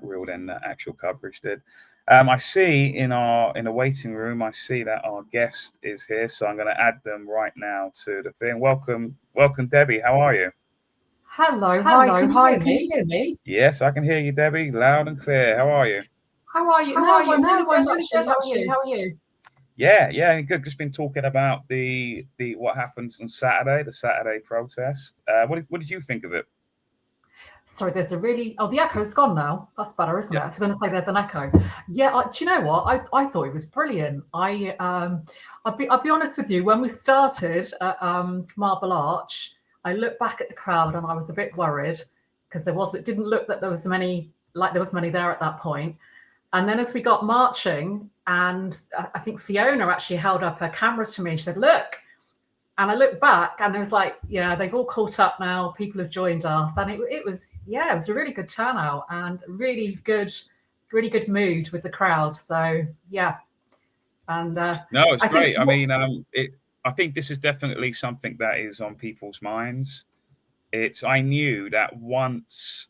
reel than the actual coverage did. I see in the waiting room, I see that our guest is here, so I'm going to add them right now to the thing. Welcome, Debbie. How are you? Hello, hi, Hello, can you hi, hear can you me? hear me? Yes, I can hear you, Debbie, loud and clear. How are you? How are you? How are No, you? I'm No, really good I'm really actually. good How are actually. you? How are you? Yeah, good. Just been talking about the what happens on Saturday, the Saturday protest. What did you think of it? Sorry, there's a really the echo's gone now. That's better, isn't it? I was going to say there's an echo. Yeah, do you know what? I thought it was brilliant. I'll be honest with you. When we started at Marble Arch, I looked back at the crowd and I was a bit worried because it didn't look that there was many there at that point. And then as we got marching, and I think Fiona actually held up her camera to me and she said, "Look." And I looked back and it was like, yeah, they've all caught up now. People have joined us. And it was, yeah, it was a really good turnout and really good mood with the crowd. So, yeah. And No, it's I think, great. I mean, I think this is definitely something that is on people's minds. I knew that once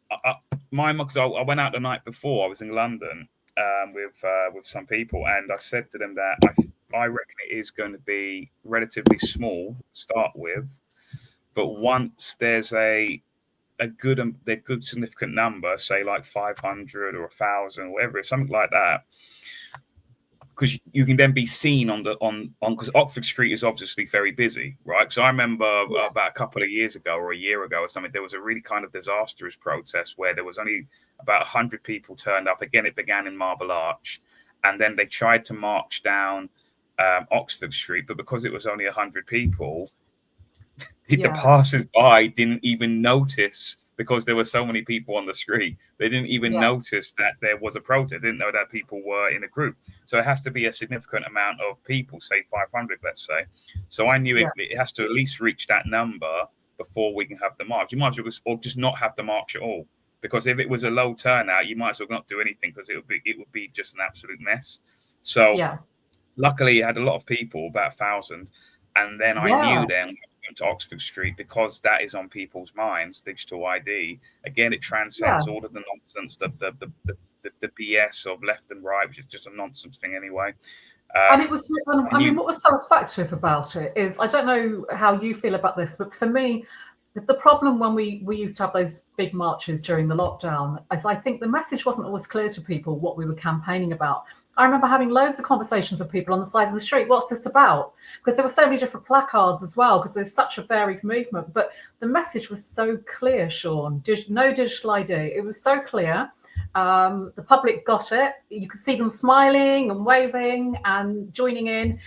because I went out the night before. I was in London with some people, and I said to them that I reckon it is going to be relatively small to start with, but once there's a good significant number, say like 500 or 1,000, whatever, something like that, because you can then be seen on because Oxford Street is obviously very busy, right? So I remember about a couple of years ago or a year ago or something, there was a really kind of disastrous protest where there was only about 100 people turned up. Again, it began in Marble Arch, and then they tried to march down Oxford Street, but because it was only 100 people, the yeah, passers-by didn't even notice because there were so many people on the street. They didn't even yeah, notice that there was a protest. They didn't know that people were in a group. So it has to be a significant amount of people, say 500, let's say. So I knew yeah, it has to at least reach that number before we can have the march. You might as well just not have the march at all. Because if it was a low turnout, you might as well not do anything because it would be just an absolute mess. So yeah, luckily, it had a lot of people, about 1,000. And then I knew yeah, then when I went to Oxford Street, because that is on people's minds, digital ID. Again, it yeah. transcends all of the nonsense, the BS of left and right, which is just a nonsense thing anyway. And it was, I I mean, knew, what was so effective about it is, I don't know how you feel about this, but for me, the problem when we used to have those big marches during the lockdown is I think the message wasn't always clear to people what we were campaigning about. I remember having loads of conversations with people on the sides of the street. What's this about? Because there were so many different placards as well, because there's such a varied movement. But the message was so clear, Sean. No digital ID. It was so clear. The public got it. You could see them smiling and waving and joining in.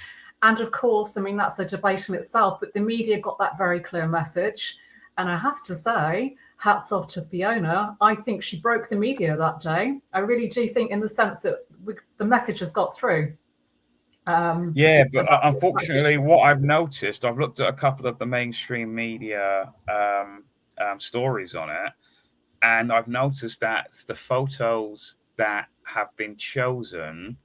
And of course, I mean, that's a debate in itself, but the media got that very clear message. And I have to say, hats off to Fiona. I think she broke the media that day. I really do think, in the sense that the message has got through. yeah, but About unfortunately, what I've noticed, I've looked at a couple of the mainstream media stories on it, and I've noticed that the photos that have been chosen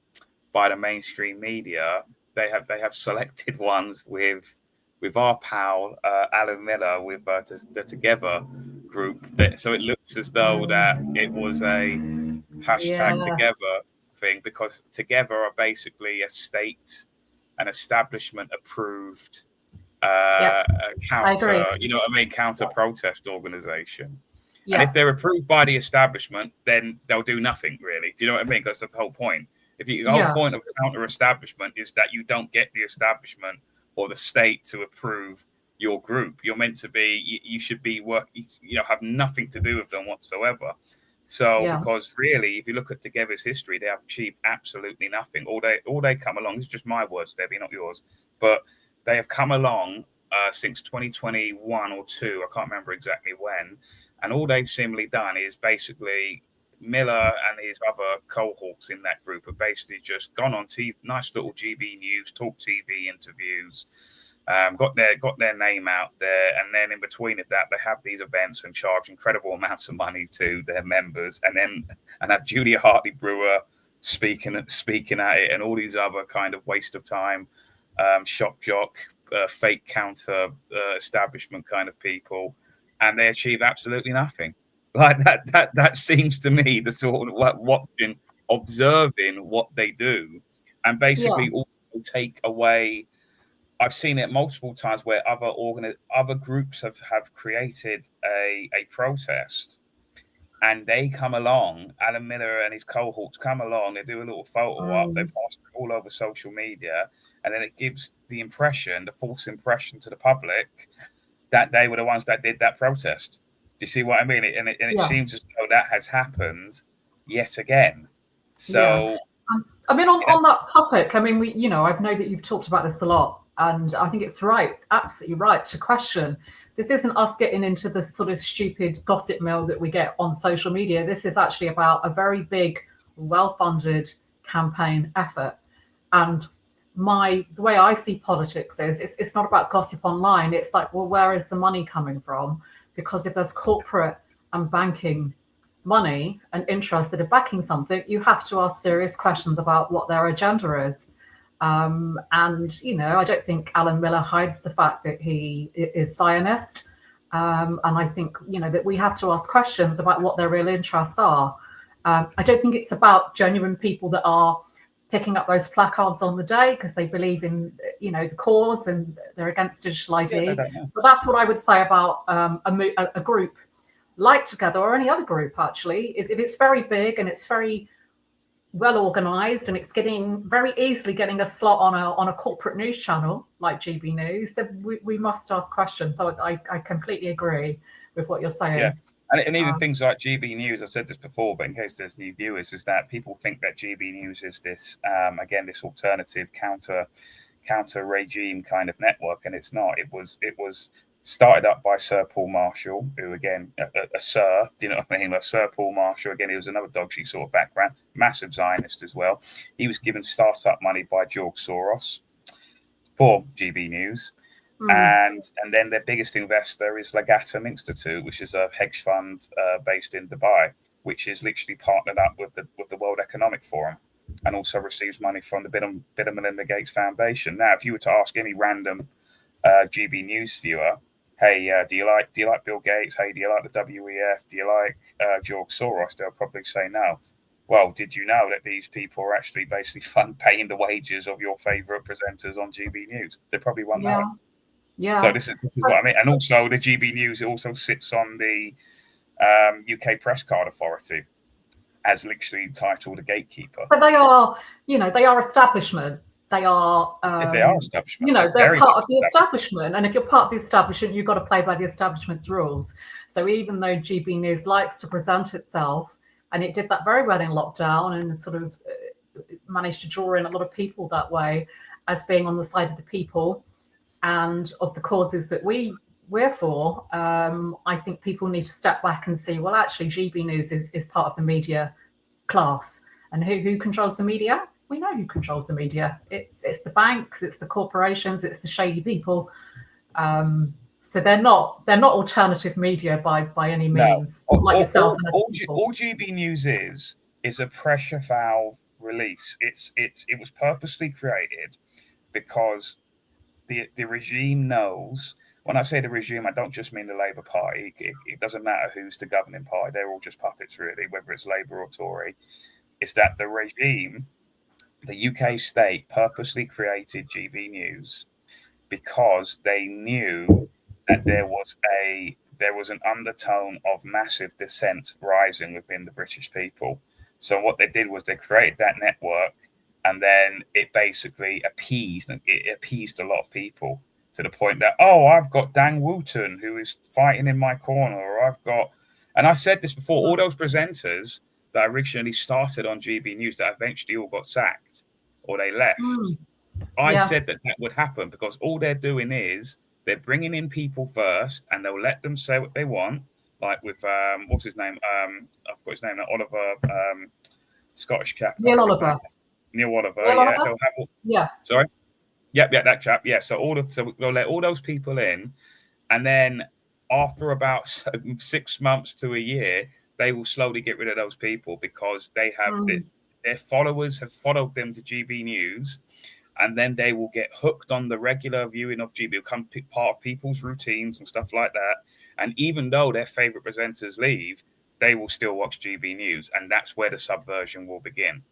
by the mainstream media, they have selected ones with our pal Alan Miller with the Together group. So it looks as though that it was a yeah, hashtag Together thing because Together are basically a state, an establishment approved yeah, uh, I agree. counter, you know what I mean, counter protest organization. And Yeah, if they're approved by the establishment, then they'll do nothing really. Do you know what I mean? Because that's the whole point. The whole yeah, point of counter establishment is that you don't get the establishment or the state to approve your group. You're meant to be. You should be have nothing to do with them whatsoever. So, yeah, because really, if you look at Together's history, they have achieved absolutely nothing. All they come along. This is just my words, Debbie, not yours. But they have come along since 2021 or two. I can't remember exactly when. And all they've seemingly done is basically Miller and his other cohorts in that group have basically just gone on TV, nice little GB News, Talk TV interviews, got their name out there, and then in between of that, they have these events and charge incredible amounts of money to their members, and have Julia Hartley Brewer speaking at it, and all these other kind of waste of time, shock jock, fake counter establishment kind of people, and they achieve absolutely nothing. Like that seems to me the sort of like observing what they do, and Yeah. basically also take away. I've seen it multiple times where other groups have created a protest, and they come along. Alan Miller and his cohorts come along. They do a little photo op. They Mm, post it all over social media, and then it gives the false impression to the public that they were the ones that did that protest. Do you see what I mean? And it yeah. seems as though that has happened yet again. Yeah. So I mean, yeah, on that topic, I mean, I know that you've talked about this a lot, and I think it's right, absolutely right, to question. This isn't us getting into the sort of stupid gossip mill that we get on social media. This is actually about a very big, well-funded campaign effort. And the way I see politics is it's not about gossip online. It's like, well, where is the money coming from? Because if there's corporate and banking money and interest that are backing something, you have to ask serious questions about what their agenda is. And I don't think Alan Miller hides the fact that he is Zionist. And I think that we have to ask questions about what their real interests are. I don't think it's about genuine people that are picking up those placards on the day because they believe in the cause and they're against digital yeah, they ID. don't know. But that's what I would say about a group like Together or any other group actually, is if it's very big and it's very well organized and it's getting very easily getting a slot on a corporate news channel like GB News, then we must ask questions. So I completely agree with what you're Yeah. saying. And even Um, things like GB News, I said this before, but in case there's new viewers, is that people think that GB News is this again this alternative counter regime kind of network, and it's not. It was started up by Sir Paul Marshall, who again a Sir, do you know what I mean? Like Sir Paul Marshall again, he was another dog shit sort of background, massive Zionist as well. He was given startup money by George Soros for GB News. mm, And then their biggest investor is Legatum Institute, which is a hedge fund based in Dubai, which is literally partnered up with the World Economic Forum, and also receives money from the Bill and Melinda Gates Foundation. Now, if you were to ask any random GB News viewer, hey, do you like Bill Gates? Hey, do you like the WEF? Do you like George Soros? They'll probably say no. Well, did you know that these people are actually basically paying the wages of your favorite presenters on GB News? They probably won't know yeah, it. So yeah. this is what I mean, and also the GB News also sits on the UK Press Card Authority as literally titled a gatekeeper. But they are establishment. They are, Yeah, they are establishment. They're they're very part much of the establishment. establishment. And if you're part of the establishment, you've got to play by the establishment's rules. So even though GB News likes to present itself, and it did that very well in lockdown and sort of managed to draw in a lot of people that way as being on the side of the people and of the causes that we're for, I think people need to step back and see, well, actually, GB News is part of the media class. And who controls the media? We know who controls the media. It's the banks, it's the corporations, it's the shady people. So they're not alternative media by any No, means, like yourself and other people. all GB News is a pressure valve release. It was purposely created because the regime knows. When I say the regime, I don't just mean the Labour Party. It doesn't matter who's the governing party; they're all just puppets, really, whether it's Labour or Tory. It's that the regime, the UK state, purposely created GB News because they knew that there was an undertone of massive dissent rising within the British people. So what they did was they created that network, and then it basically appeased a lot of people to the point that, oh, I've got Dan Wooten who is fighting in my corner, or I've got, and I said this before, all those presenters that originally started on GB News that eventually all got sacked or they left. Mm, I yeah, said that would happen because all they're doing is they're bringing in people first, and they'll let them say what they want. Like with what's his name? I've got his name now. Oliver, Scottish chap. I can't Neil remember his name. Oliver. Neil Oliver. Neil Yeah, Oliver. they'll have. Yeah. Sorry. Yep, yeah, that chap. Yeah. So they'll let all those people in, and then after about 6 months to a year, they will slowly get rid of those people because Mm, their followers have followed them to GB News, and then they will get hooked on the regular viewing of GB, become part of people's routines and stuff like that. And even though their favorite presenters leave, they will still watch GB News, and that's where the subversion will begin.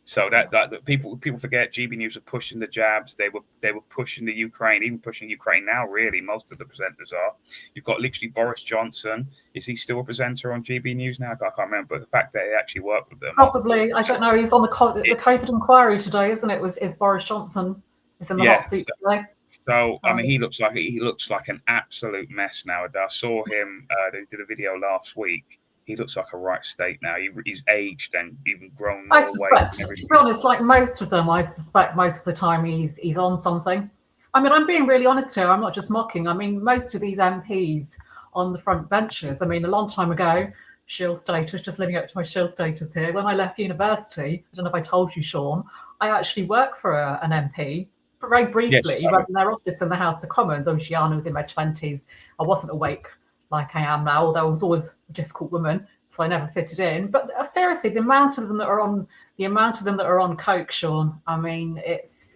So that people forget GB News are pushing the jabs. They were pushing the Ukraine, even pushing Ukraine now. Really, most of the presenters are. You've got literally Boris Johnson. Is he still a presenter on GB News now? I can't remember. But the fact that he actually worked with them, probably. I don't know. He's on the COVID inquiry today, isn't it? Is Boris Johnson is in the hot seat today? So I mean, he looks like an absolute mess now. I saw him. They did a video last week. He looks like a right state now. He's aged and even grown more weight. To be honest, like most of them, I suspect most of the time he's on something. I mean, I'm being really honest here. I'm not just mocking. I mean, most of these MPs on the front benches. I mean, a long time ago, shield status, just living up to my shield status here. When I left university, I don't know if I told you, Sean, I actually worked for an MP. But very briefly, running their office in the House of Commons. Obviously, I was in my 20s. I wasn't awake like I am now, although I was always a difficult woman, so I never fitted in. But seriously, the amount of them that are on coke, Sean. I mean, it's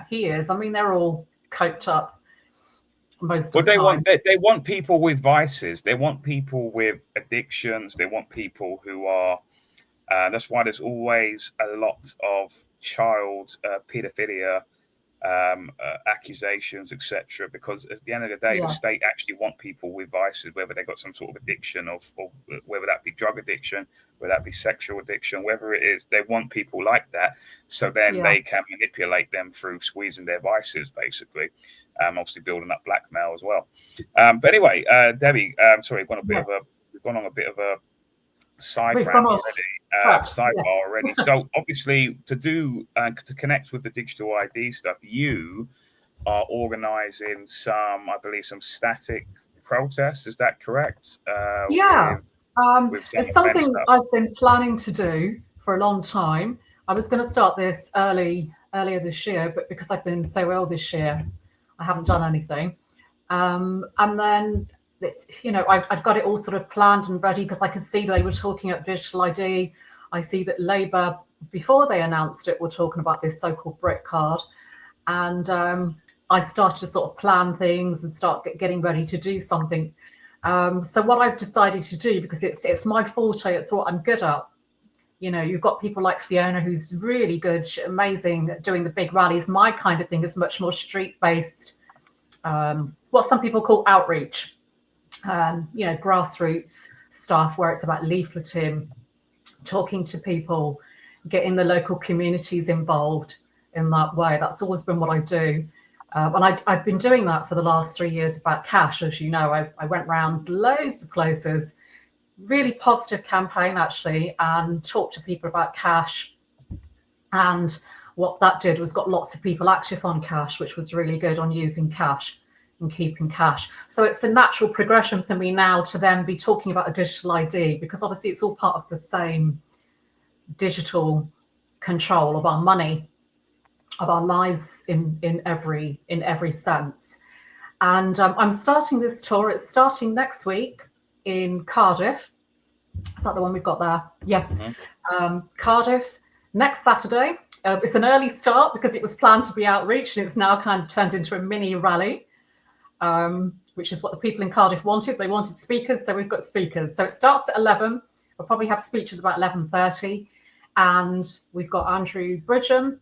he is. I mean, they're all coked up most of the time. They want people with vices. They want people with addictions. They want people who are. That's why there's always a lot of child paedophilia accusations, etc. Because at the end of the day, the state actually want people with vices, whether they got some sort of addiction, or whether that be drug addiction, whether that be sexual addiction, whether it is, they want people like that, so then they can manipulate them through squeezing their vices, basically. Obviously building up blackmail as well. But anyway, Debbie, sorry, we've gone on a bit of a sidebar already. So obviously, to connect with the Digital ID stuff, you are organising some static protests. Is that correct? It's something I've been planning to do for a long time. I was going to start this earlier this year, but because I've been so ill this year, I haven't done anything. And then I'd got it all sort of planned and ready, because I could see they were talking about Digital ID. I see that Labour, before they announced it, were talking about this so-called brick card. And I started to sort of plan things and start getting ready to do something. So what I've decided to do, because it's my forte, it's what I'm good at. You've got people like Fiona, who's really good, amazing at doing the big rallies. My kind of thing is much more street-based, what some people call outreach. Grassroots stuff where it's about leafleting, talking to people, getting the local communities involved in that way. That's always been what I do. And I've been doing that for the last 3 years about cash. As you know, I went around loads of places, really positive campaign actually, and talked to people about cash. And what that did was got lots of people active on cash, which was really good, on using cash and keeping cash. So it's a natural progression for me now to then be talking about a digital ID, because obviously it's all part of the same digital control of our money, of our lives in every sense. And I'm starting this tour. It's starting next week in Cardiff. Is that the one we've got there? Yeah. Mm-hmm. Cardiff next Saturday. It's an early start because it was planned to be outreach, and it's now kind of turned into a mini rally. Which is what the people in Cardiff wanted. They wanted speakers, so we've got speakers. So it starts at 11. We'll probably have speeches about 11:30. And we've got Andrew Bridgham,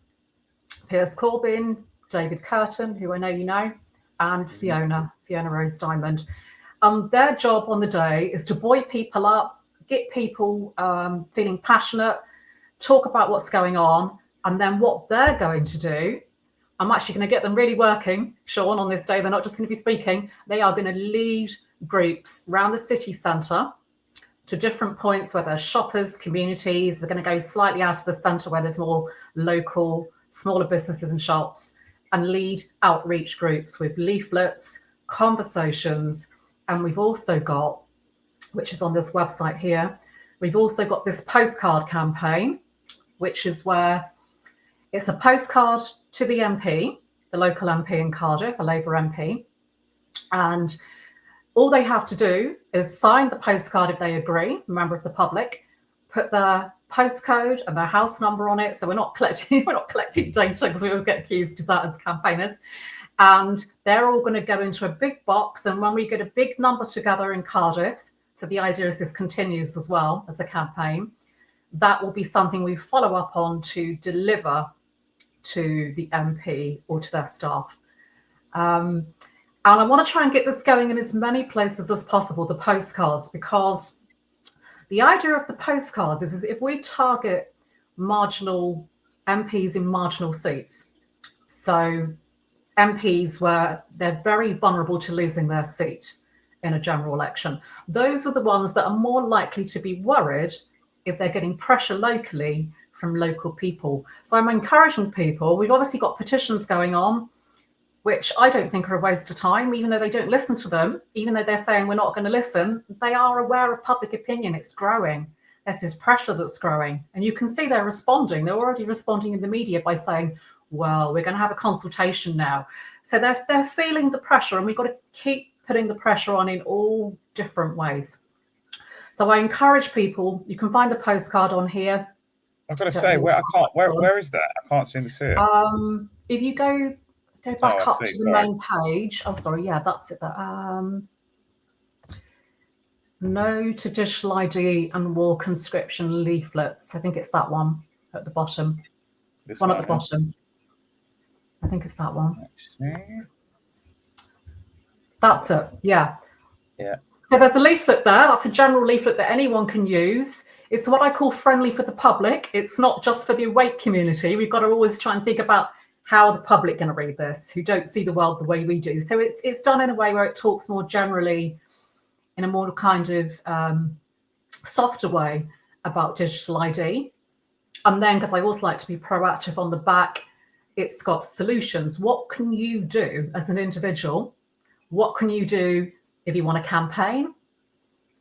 Piers Corbyn, David Curtin, who I know you know, and Fiona Rose Diamond. Their job on the day is to buoy people up, get people feeling passionate, talk about what's going on, and then what they're going to do, I'm actually going to get them really working, Sean, on this day. They're not just going to be speaking. They are going to lead groups around the city centre to different points where there's shoppers, communities. They're going to go slightly out of the centre where there's more local, smaller businesses and shops, and lead outreach groups with leaflets, conversations. And we've also got, which is on this website here, we've also got this postcard campaign, which is where it's a postcard to the MP, the local MP in Cardiff, a Labour MP. And all they have to do is sign the postcard if they agree, a member of the public, put their postcode and their house number on it. So we're not collecting data, because we will get accused of that as campaigners. And they're all going to go into a big box. And when we get a big number together in Cardiff, So the idea is this continues as well as a campaign. That will be something we follow up on to deliver to the MP or to their staff. And I want to try and get this going in as many places as possible, the postcards, because the idea of the postcards is that if we target marginal MPs in marginal seats, so MPs where they're very vulnerable to losing their seat in a general election, those are the ones that are more likely to be worried if they're getting pressure locally from local people. So I'm encouraging people. We've obviously got petitions going on, which I don't think are a waste of time, even though they don't listen to them, even though they're saying we're not going to listen. They are aware of public opinion. It's growing. There's this pressure that's growing. And you can see they're responding. They're already responding in the media by saying, well, we're going to have a consultation now. So they're feeling the pressure, and we've got to keep putting the pressure on in all different ways. So I encourage people, you can find the postcard on here. I've got to say, where is that? I can't seem to see it. If you go back up to the main page. Oh, sorry. Yeah, that's it. No to Digital ID and war conscription leaflets. I think it's that one at the bottom. This one at the bottom. I think it's that one. That's it. Yeah. Yeah. So there's a leaflet there. That's a general leaflet that anyone can use. It's what I call friendly for the public. It's not just for the awake community. We've got to always try and think about how are the public going to read this, who don't see the world the way we do. So it's done in a way where it talks more generally, in a more kind of softer way about digital ID. And then, because I also like to be proactive on the back, it's got solutions. What can you do as an individual? What can you do if you want a campaign?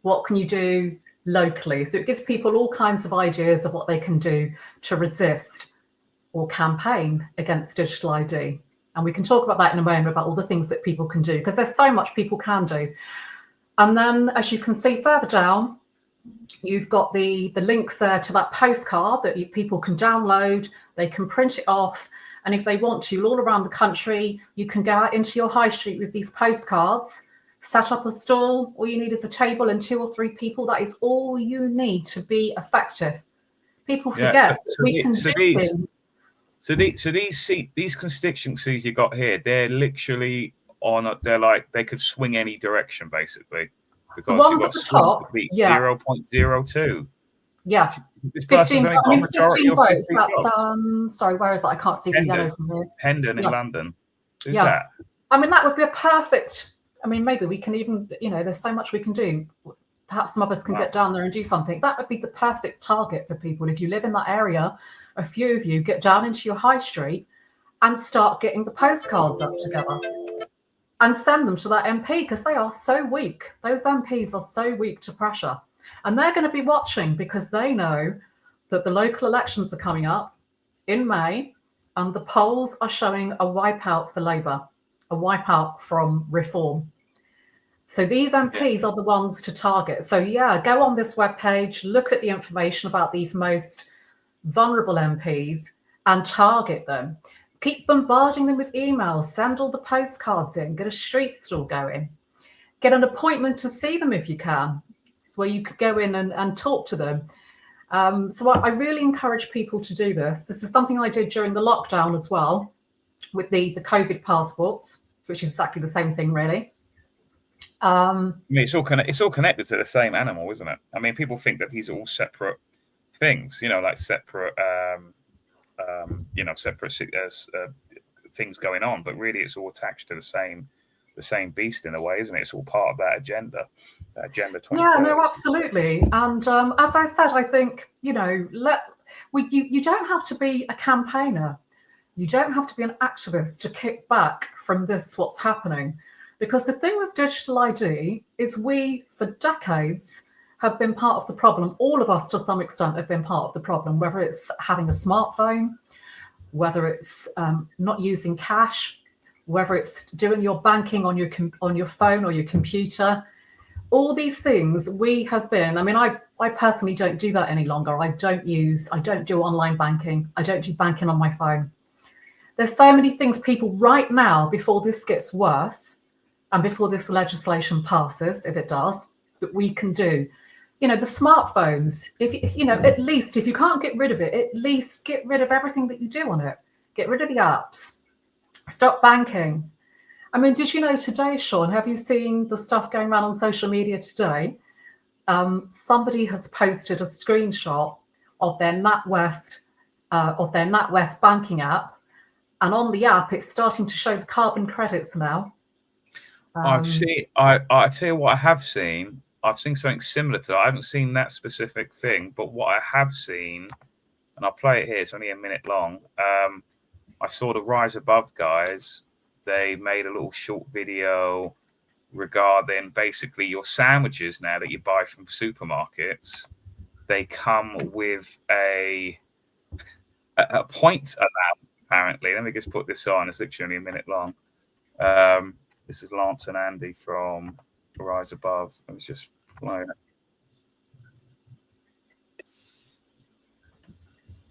What can you do locally? So it gives people all kinds of ideas of what they can do to resist or campaign against digital ID. And we can talk about that in a moment, about all the things that people can do, because there's so much people can do. And then, as you can see further down, you've got the links there to that postcard that people can download. They can print it off. And if they want to, all around the country, you can go out into your high street with these postcards, set up a stall. All you need is a table and 2 or 3 people. That is all you need to be effective. People forget we can do things. So these constituencies you got here, they're literally they could swing any direction basically, because the ones at the top, 0.02. Yeah, 15 votes. That's sorry, where is that? I can't see the yellow from here. Hendon in London. Who's that? I mean, that would be a perfect. I mean, maybe we can even, there's so much we can do. Perhaps some of us can get down there and do something. That would be the perfect target for people. If you live in that area, a few of you get down into your high street and start getting the postcards up together and send them to that MP, because they are so weak. Those MPs are so weak to pressure. And they're going to be watching, because they know that the local elections are coming up in May, and the polls are showing a wipeout for Labour, a wipeout from Reform. So these MPs are the ones to target. So go on this webpage, look at the information about these most vulnerable MPs and target them. Keep bombarding them with emails, send all the postcards in, get a street stall going, get an appointment to see them if you can. It's where you could go in and talk to them. So I really encourage people to do this. This is something I did during the lockdown as well, with the COVID passports, which is exactly the same thing, really. I mean, it's all connected to the same animal, isn't it? I mean, people think that these are all separate things, like separate, separate things going on, but really it's all attached to the same beast in a way, isn't it? It's all part of that agenda 2030. Yeah, no, absolutely. And as I said, I think you don't have to be a campaigner, you don't have to be an activist to kick back from what's happening. Because the thing with digital ID is we, for decades, have been part of the problem. All of us, to some extent, have been part of the problem, whether it's having a smartphone, whether it's not using cash, whether it's doing your banking on your phone or your computer. All these things we have been. I mean, I personally don't do that any longer. I don't do online banking. I don't do banking on my phone. There's so many things people right now, before this gets worse, and before this legislation passes, if it does, that we can do. You know, the smartphones, if you know, at least if you can't get rid of it, at least get rid of everything that you do on it. Get rid of the apps. Stop banking. I mean, did you know today, Sean, have you seen the stuff going around on social media today? Somebody has posted a screenshot of their NatWest banking app, and on the app, it's starting to show the carbon credits now. I've seen. I tell you what, I have seen. I've seen something similar to that. I haven't seen that specific thing, but what I have seen, and I'll play it here. It's only a minute long. I saw the Rise Above guys. They made a little short video regarding basically your sandwiches now that you buy from supermarkets. They come with a point amount, apparently. Let me just put this on. It's literally only a minute long. This is Lance and Andy from Rise Above. I was just playing it.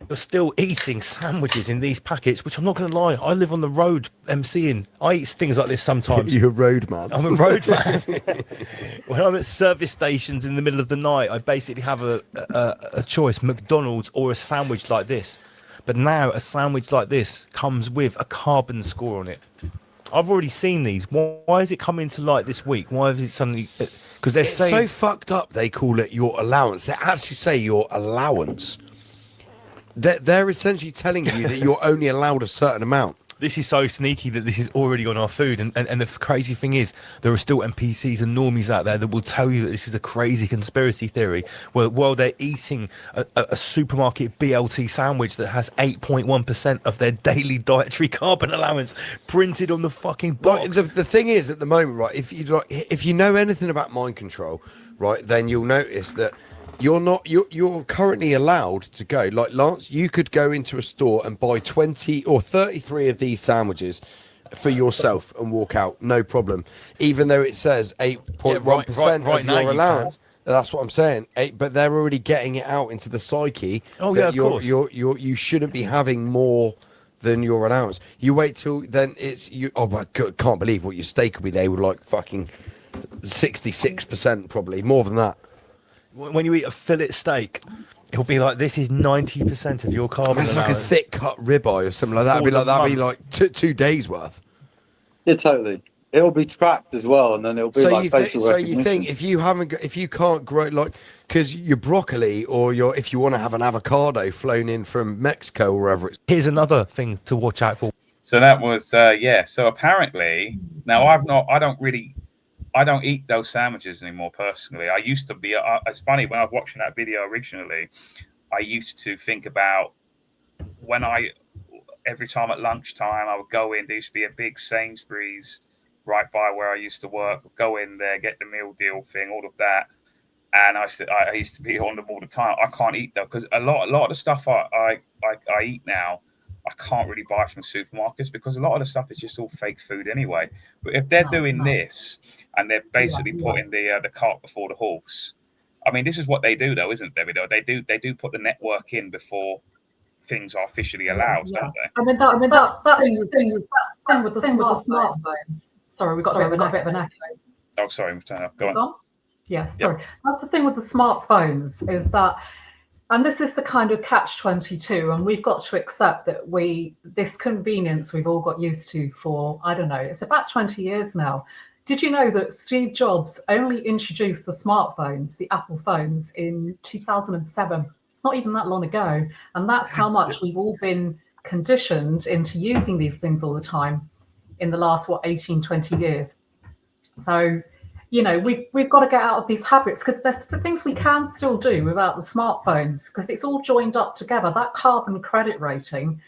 You're still eating sandwiches in these packets, which I'm not going to lie, I live on the road MCing. I eat things like this sometimes. You're a road man. I'm a road man. When I'm at service stations in the middle of the night, I basically have a choice, McDonald's or a sandwich like this. But now a sandwich like this comes with a carbon score on it. I've already seen these. Why is it coming to light this week? Why is it suddenly... Because they're saying... so fucked up they call it your allowance. They actually say your allowance. They're essentially telling you that you're only allowed a certain amount. This is so sneaky that this is already on our food. And the crazy thing is, there are still NPCs and normies out there that will tell you that this is a crazy conspiracy theory, where while they're eating a supermarket BLT sandwich that has 8.1% of their daily dietary carbon allowance printed on the fucking box. Like, the thing is, at the moment, right, if you know anything about mind control, right, then you'll notice that you're currently allowed to go. Like, Lance, you could go into a store and buy 20 or 33 of these sandwiches for yourself and walk out, no problem. Even though it says 8.1% right of now your you allowance. That's what I'm saying. But they're already getting it out into the psyche. Oh yeah, of course. You shouldn't be having more than your allowance. You wait till then it's you. Oh my God, can't believe what your steak will be. They were like fucking 66%, probably more than that. When you eat a fillet steak, it'll be like, this is 90% of your carbon It's like a allowance. thick cut ribeye or something like that. That'd be like 2 days worth. Yeah, totally. It'll be tracked as well, and then it'll be like facial recognition. You think if you can't grow, like, because your broccoli or if you want to have an avocado flown in from Mexico or wherever it's. Here's another thing to watch out for. So that was yeah. So apparently now I don't eat those sandwiches anymore personally. I used to be. It's funny, when I was watching that video originally, I used to think about when every time at lunchtime I would go in. There used to be a big Sainsbury's right by where I used to work. Go in there, get the meal deal thing, all of that. And I used to be on them all the time. I can't eat them because a lot of the stuff I eat now, I can't really buy from supermarkets because a lot of the stuff is just all fake food anyway. But if they're doing this and they're basically putting the cart before the horse, I mean, this is what they do, though, isn't it? They do put the network in before things are officially allowed, don't they? I mean, that's the thing with the smartphones. Sorry, we got a bit of an echo. Oh, sorry, I'm turning up. Go on. Yes, sorry. That's the thing with the smartphones, is that, and this is the kind of catch-22, and we've got to accept that this convenience we've all got used to for, I don't know, it's about 20 years now. Did you know that Steve Jobs only introduced the smartphones, the Apple phones, in 2007? It's not even that long ago. And that's how much we've all been conditioned into using these things all the time in the last, 18, 20 years. So, you know, we've got to get out of these habits, because there's things we can still do without the smartphones, because it's all joined up together. That carbon credit rating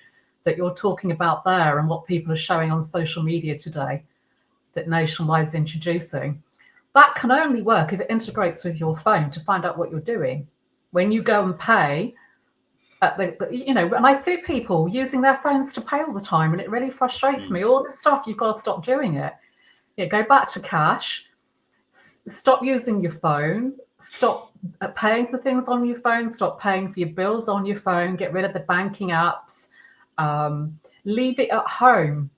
that you're talking about there, and what people are showing on social media today, that Nationwide is introducing, that can only work if it integrates with your phone to find out what you're doing. When you go and pay, and I see people using their phones to pay all the time, and it really frustrates me. All this stuff, you've got to stop doing it. Go back to cash. Stop using your phone. Stop paying for things on your phone. Stop paying for your bills on your phone. Get rid of the banking apps. Leave it at home.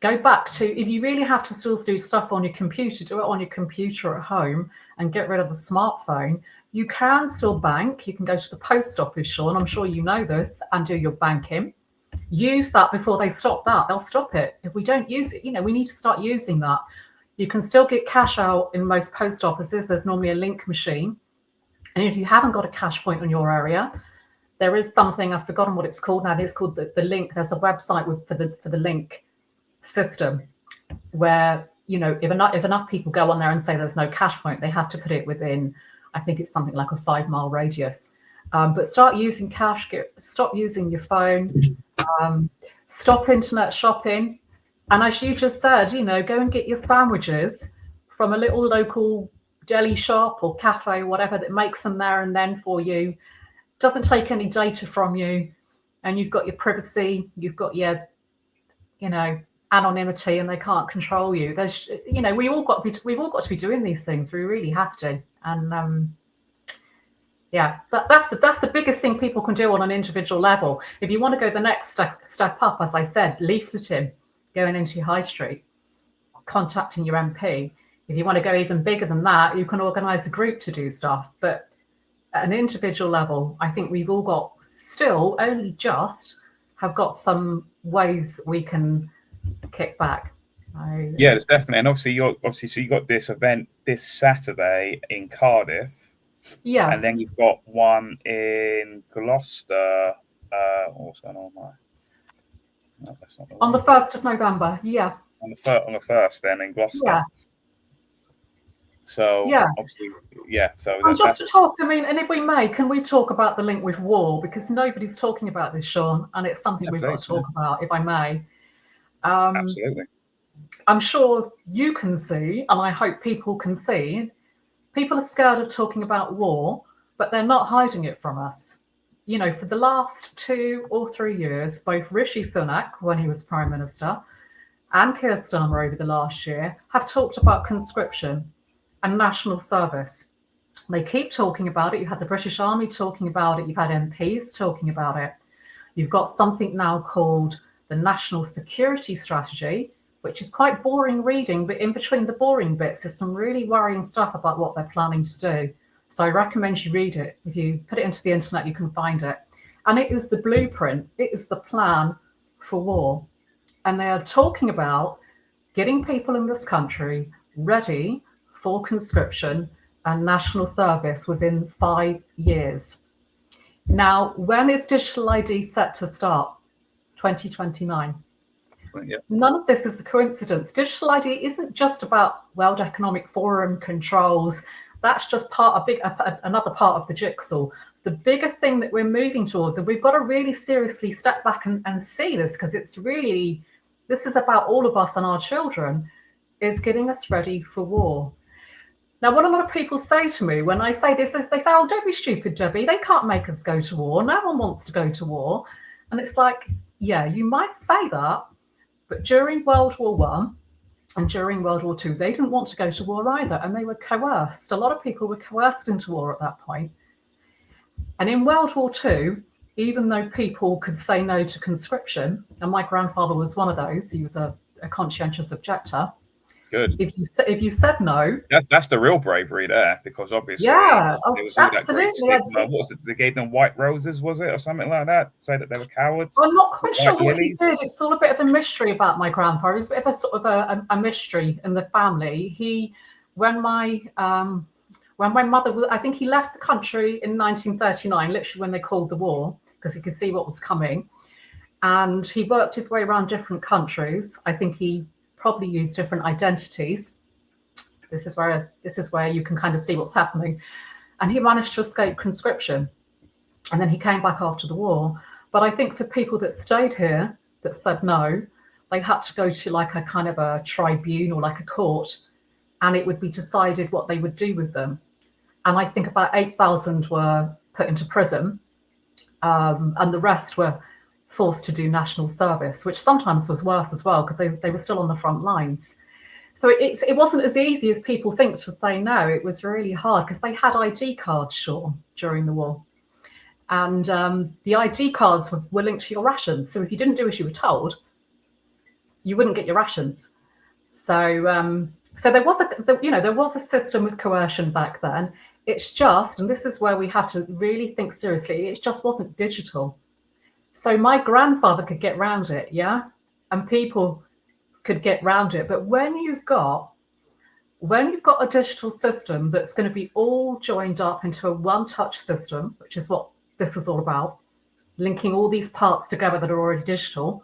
Go back to, if you really have to still do stuff on your computer, do it on your computer at home and get rid of the smartphone. You can still bank. You can go to the post office, Sean, I'm sure you know this, and do your banking. Use that before they stop that. They'll stop it. If we don't use it, we need to start using that. You can still get cash out in most post offices. There's normally a link machine. And if you haven't got a cash point in your area, there is something, I've forgotten what it's called now. It's called the link. There's a website for the link system where, if enough people go on there and say there's no cash point, they have to put it within, I think it's something like a 5-mile radius. But start using cash, stop using your phone, stop internet shopping. And as you just said, go and get your sandwiches from a little local deli shop or cafe, whatever, that makes them there and then for you. Doesn't take any data from you. And you've got your privacy, you've got your, anonymity, and they can't control you. There's, we've all got to be doing these things. We really have to. And that's the biggest thing people can do on an individual level. If you want to go the next step up, as I said, leafleting, going into your high street, contacting your MP. If you want to go even bigger than that, you can organise a group to do stuff. But at an individual level, I think we've all got still only just have got some ways we can kick back. Yeah, there's definitely, and obviously you got this event this Saturday in Cardiff. Yes. And then you've got one in Gloucester. What's going on there? No, that's not the on one. the 1st of November, yeah. On the 1st, then in Gloucester. Yeah. So obviously, So and just to talk, and if we may, can we talk about the link with war? Because nobody's talking about this, Sean, and it's something we've got to talk about, if I may. Absolutely. I'm sure you can see, and I hope people can see, people are scared of talking about war, but they're not hiding it from us. For the last 2 or 3 years, both Rishi Sunak, when he was Prime Minister, and Keir Starmer over the last year, have talked about conscription and national service. They keep talking about it. You've had the British Army talking about it. You've had MPs talking about it. You've got something now called the National Security Strategy, which is quite boring reading, but in between the boring bits, there's some really worrying stuff about what they're planning to do. So I recommend you read it. If you put it into the internet, you can find it. And it is the blueprint. It is the plan for war. And they are talking about getting people in this country ready for conscription and national service within 5 years. Now, when is Digital ID set to start? 2029. Yeah. None of this is a coincidence. Digital ID isn't just about World Economic Forum controls. That's just another part of the jigsaw. The bigger thing that we're moving towards, and we've got to really seriously step back and see this, because this is about all of us and our children, is getting us ready for war. Now, what a lot of people say to me when I say this is, they say, "Oh, don't be stupid, Debbie. They can't make us go to war. No one wants to go to war." And it's like, yeah, you might say that, but during World War I and during World War II, they didn't want to go to war either, and they were coerced. A lot of people were coerced into war at that point. And in World War II, even though people could say no to conscription, and my grandfather was one of those, he was a conscientious objector. Good. If you said no, that's the real bravery there, because obviously, yeah, absolutely. What was it? They gave them white roses, was it, or something like that? Say that they were cowards. I'm not quite sure what he did. It's all a bit of a mystery about my grandfather. It's a bit of a sort of a mystery in the family. When my mother was, I think he left the country in 1939, literally when they called the war, because he could see what was coming, and he worked his way around different countries. I think he probably used different identities. This is where you can kind of see what's happening. And he managed to escape conscription. And then he came back after the war. But I think for people that stayed here, that said no, they had to go to like a kind of a tribunal, like a court, and it would be decided what they would do with them. And I think about 8,000 were put into prison, and the rest were forced to do national service, which sometimes was worse as well, because they were still on the front lines. So it wasn't as easy as people think to say no. It was really hard because they had ID cards, Sean, during the war. And the ID cards were linked to your rations. So if you didn't do as you were told, you wouldn't get your rations. So so there was there was a system of coercion back then. It's just, and this is where we have to really think seriously, it just wasn't digital. So my grandfather could get round it, yeah, and people could get round it. But when you've got a digital system that's going to be all joined up into a one-touch system, which is what this is all about, linking all these parts together that are already digital.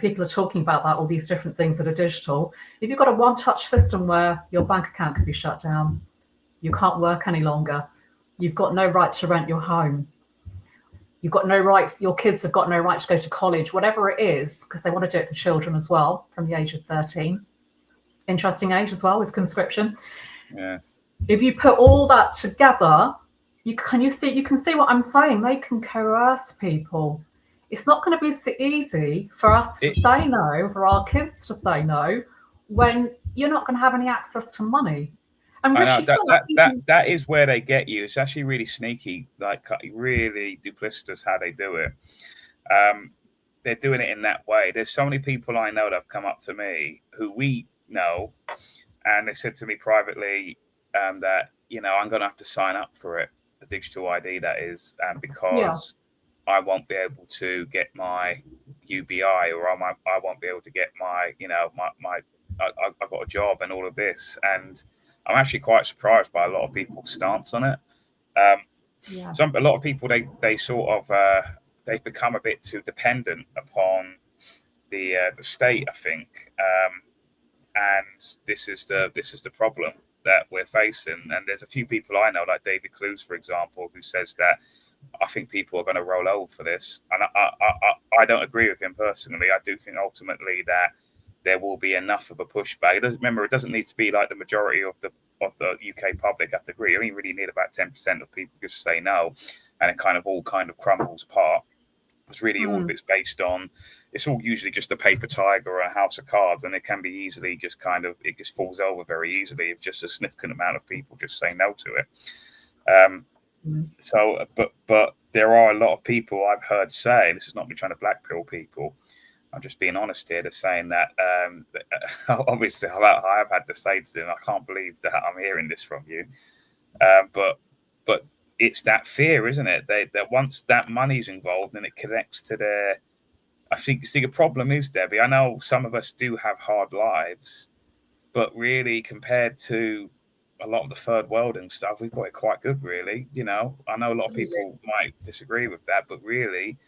People are talking about that, all these different things that are digital. If you've got a one-touch system where your bank account can be shut down, you can't work any longer, you've got no right to rent your home, you've got no right, your kids have got no right to go to college, whatever it is, because they want to do it for children as well from the age of 13. Interesting age as well with conscription. Yes. If you put all that together, you can see what I'm saying. They can coerce people. It's not going to be so easy for us to say no, for our kids to say no, when you're not going to have any access to money. And I know that is where they get you. It's actually really sneaky, like really duplicitous how they do it. They're doing it in that way. There's so many people I know that have come up to me who we know, and they said to me privately that I'm going to have to sign up for it, the Digital ID that is, because I won't be able to get my UBI, or I won't be able to get my I've got a job and all of this, and I'm actually quite surprised by a lot of people's stance on it. A lot of people they sort of they've become a bit too dependent upon the state, I think, and this is the problem that we're facing. And there's a few people I know, like David Clues, for example, who says that I think people are going to roll over for this, and I don't agree with him personally. I do think ultimately that there will be enough of a pushback. It doesn't need to be like the majority of the UK public have to agree. I mean, you really need about 10% of people just say no, and it kind of all crumbles apart. It's really all of it's based on. It's all usually just a paper tiger or a house of cards, and it can be easily just it just falls over very easily if just a significant amount of people just say no to it. So, but there are a lot of people I've heard say, this is not me trying to blackpill people, I'm just being honest here, they're saying that obviously I have had to say to them, I can't believe that I'm hearing this from you, but it's that fear, isn't it? That once that money's involved and it connects to their, I think, see, the problem is, Debbie, I know some of us do have hard lives, but really compared to a lot of the third world and stuff, we've got it quite good, really. I know a lot of people might disagree with that, but really,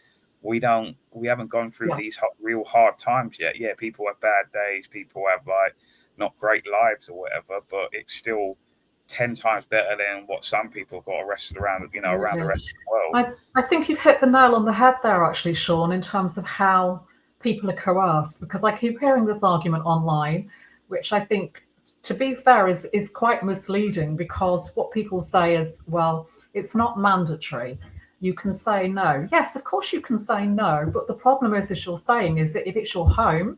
we haven't gone through these real hard times yet. Yeah, people have bad days, people have like not great lives or whatever, but it's still 10 times better than what some people got arrested around the rest of the world. I think you've hit the nail on the head there, actually, Sean, in terms of how people are coerced, because I keep hearing this argument online, which I think, to be fair, is quite misleading, because what people say is, well, it's not mandatory. You can say no. Yes, of course you can say no, but the problem is you're saying is that if it's your home,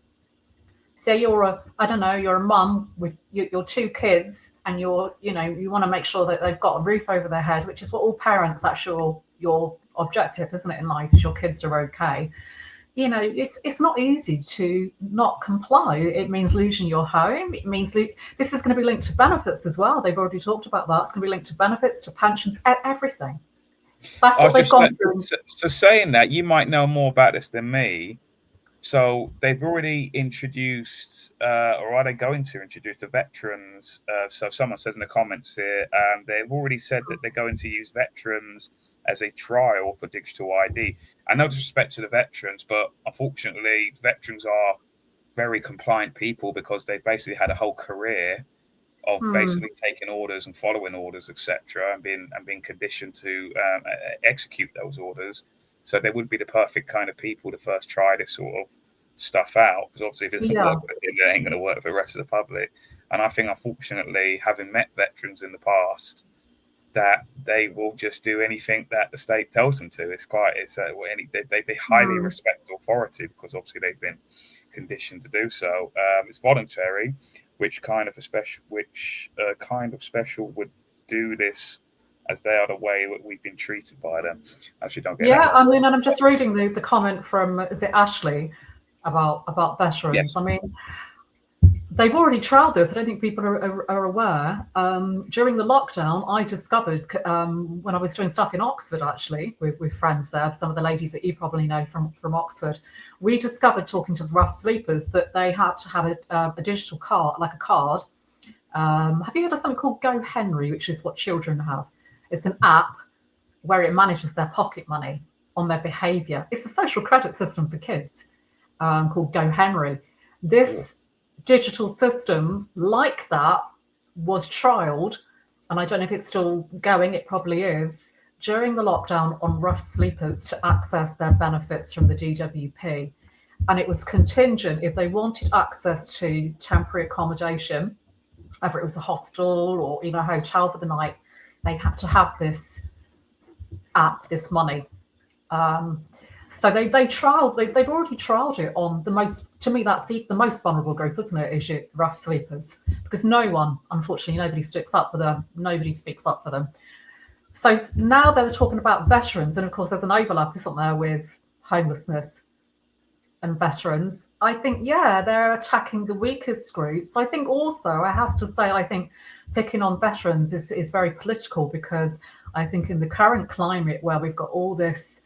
say you're a mum with your two kids, and you want to make sure that they've got a roof over their head, which is what all parents, that's your objective, isn't it, in life, is your kids are okay. It's not easy to not comply. It means losing your home. It means this is going to be linked to benefits as well. They've already talked about that. It's going to be linked to benefits, to pensions, everything. That's what they've gone through. So saying that, you might know more about this than me. So they've already introduced, or are they going to introduce the veterans? So someone said in the comments here, they've already said that they're going to use veterans as a trial for Digital ID. And no disrespect to the veterans, but unfortunately, veterans are very compliant people, because they've basically had a whole career of basically taking orders and following orders, etc., and being conditioned to execute those orders. So they would be the perfect kind of people to first try this sort of stuff out, because obviously if it doesn't work for them, it ain't going to work for the rest of the public. And I think, unfortunately, having met veterans in the past, that they will just do anything that the state tells them to. They highly respect authority, because obviously they've been conditioned to do so. It's voluntary, which kind of special would do this, as they are the way that we've been treated by them. Actually, don't get and I'm just reading the comment from, is it Ashley? about veterans. Yes. I mean, they've already trialled this. I don't think people are aware. During the lockdown, I discovered when I was doing stuff in Oxford, actually, with friends there, some of the ladies that you probably know from Oxford, we discovered talking to the rough sleepers that they had to have a digital card, like a card. Have you heard of something called Go Henry, which is what children have? It's an app where it manages their pocket money on their behaviour. It's a social credit system for kids called Go Henry. This digital system like that was trialled, and I don't know if it's still going, it probably is, during the lockdown on rough sleepers to access their benefits from the DWP. And it was contingent if they wanted access to temporary accommodation, whether it was a hostel or even a hotel for the night, they had to have this app, this money. So they've already trialled it on the most, to me, that's the most vulnerable group, isn't it, is your rough sleepers? Because no one, unfortunately, nobody sticks up for them. Nobody speaks up for them. So now they're talking about veterans, and of course there's an overlap, isn't there, with homelessness and veterans. I think, yeah, they're attacking the weakest groups. I think also, I have to say, I think picking on veterans is very political, because I think in the current climate where we've got all this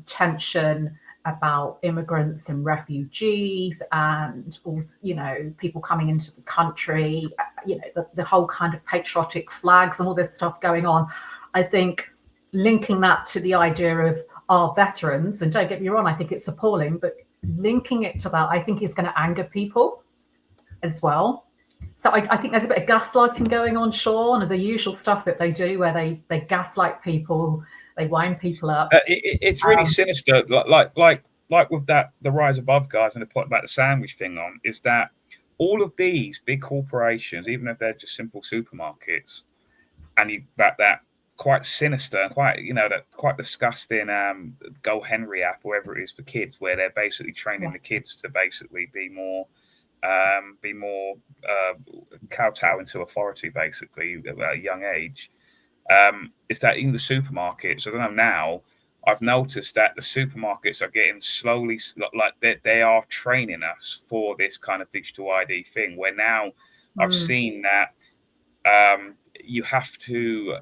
tension about immigrants and refugees and people coming into the country, the whole kind of patriotic flags and all this stuff going on, I think linking that to the idea of our veterans, and don't get me wrong, I think it's appalling, but linking it to that, I think, is going to anger people as well. So I think there's a bit of gaslighting going on, Sean, and the usual stuff that they do where they gaslight people, they wind people up. It's really sinister. Like with that, the Rise Above guys, and the point about the sandwich thing on, is that all of these big corporations, even if they're just simple supermarkets, and that quite sinister and quite, that quite disgusting Go Henry app, or whatever it is for kids, where they're basically training the kids to basically be more kowtow into authority, basically at a young age. Is that in the supermarkets? I don't know now. I've noticed that the supermarkets are getting slowly, like they are training us for this kind of digital ID thing. Where now I've seen that you have to,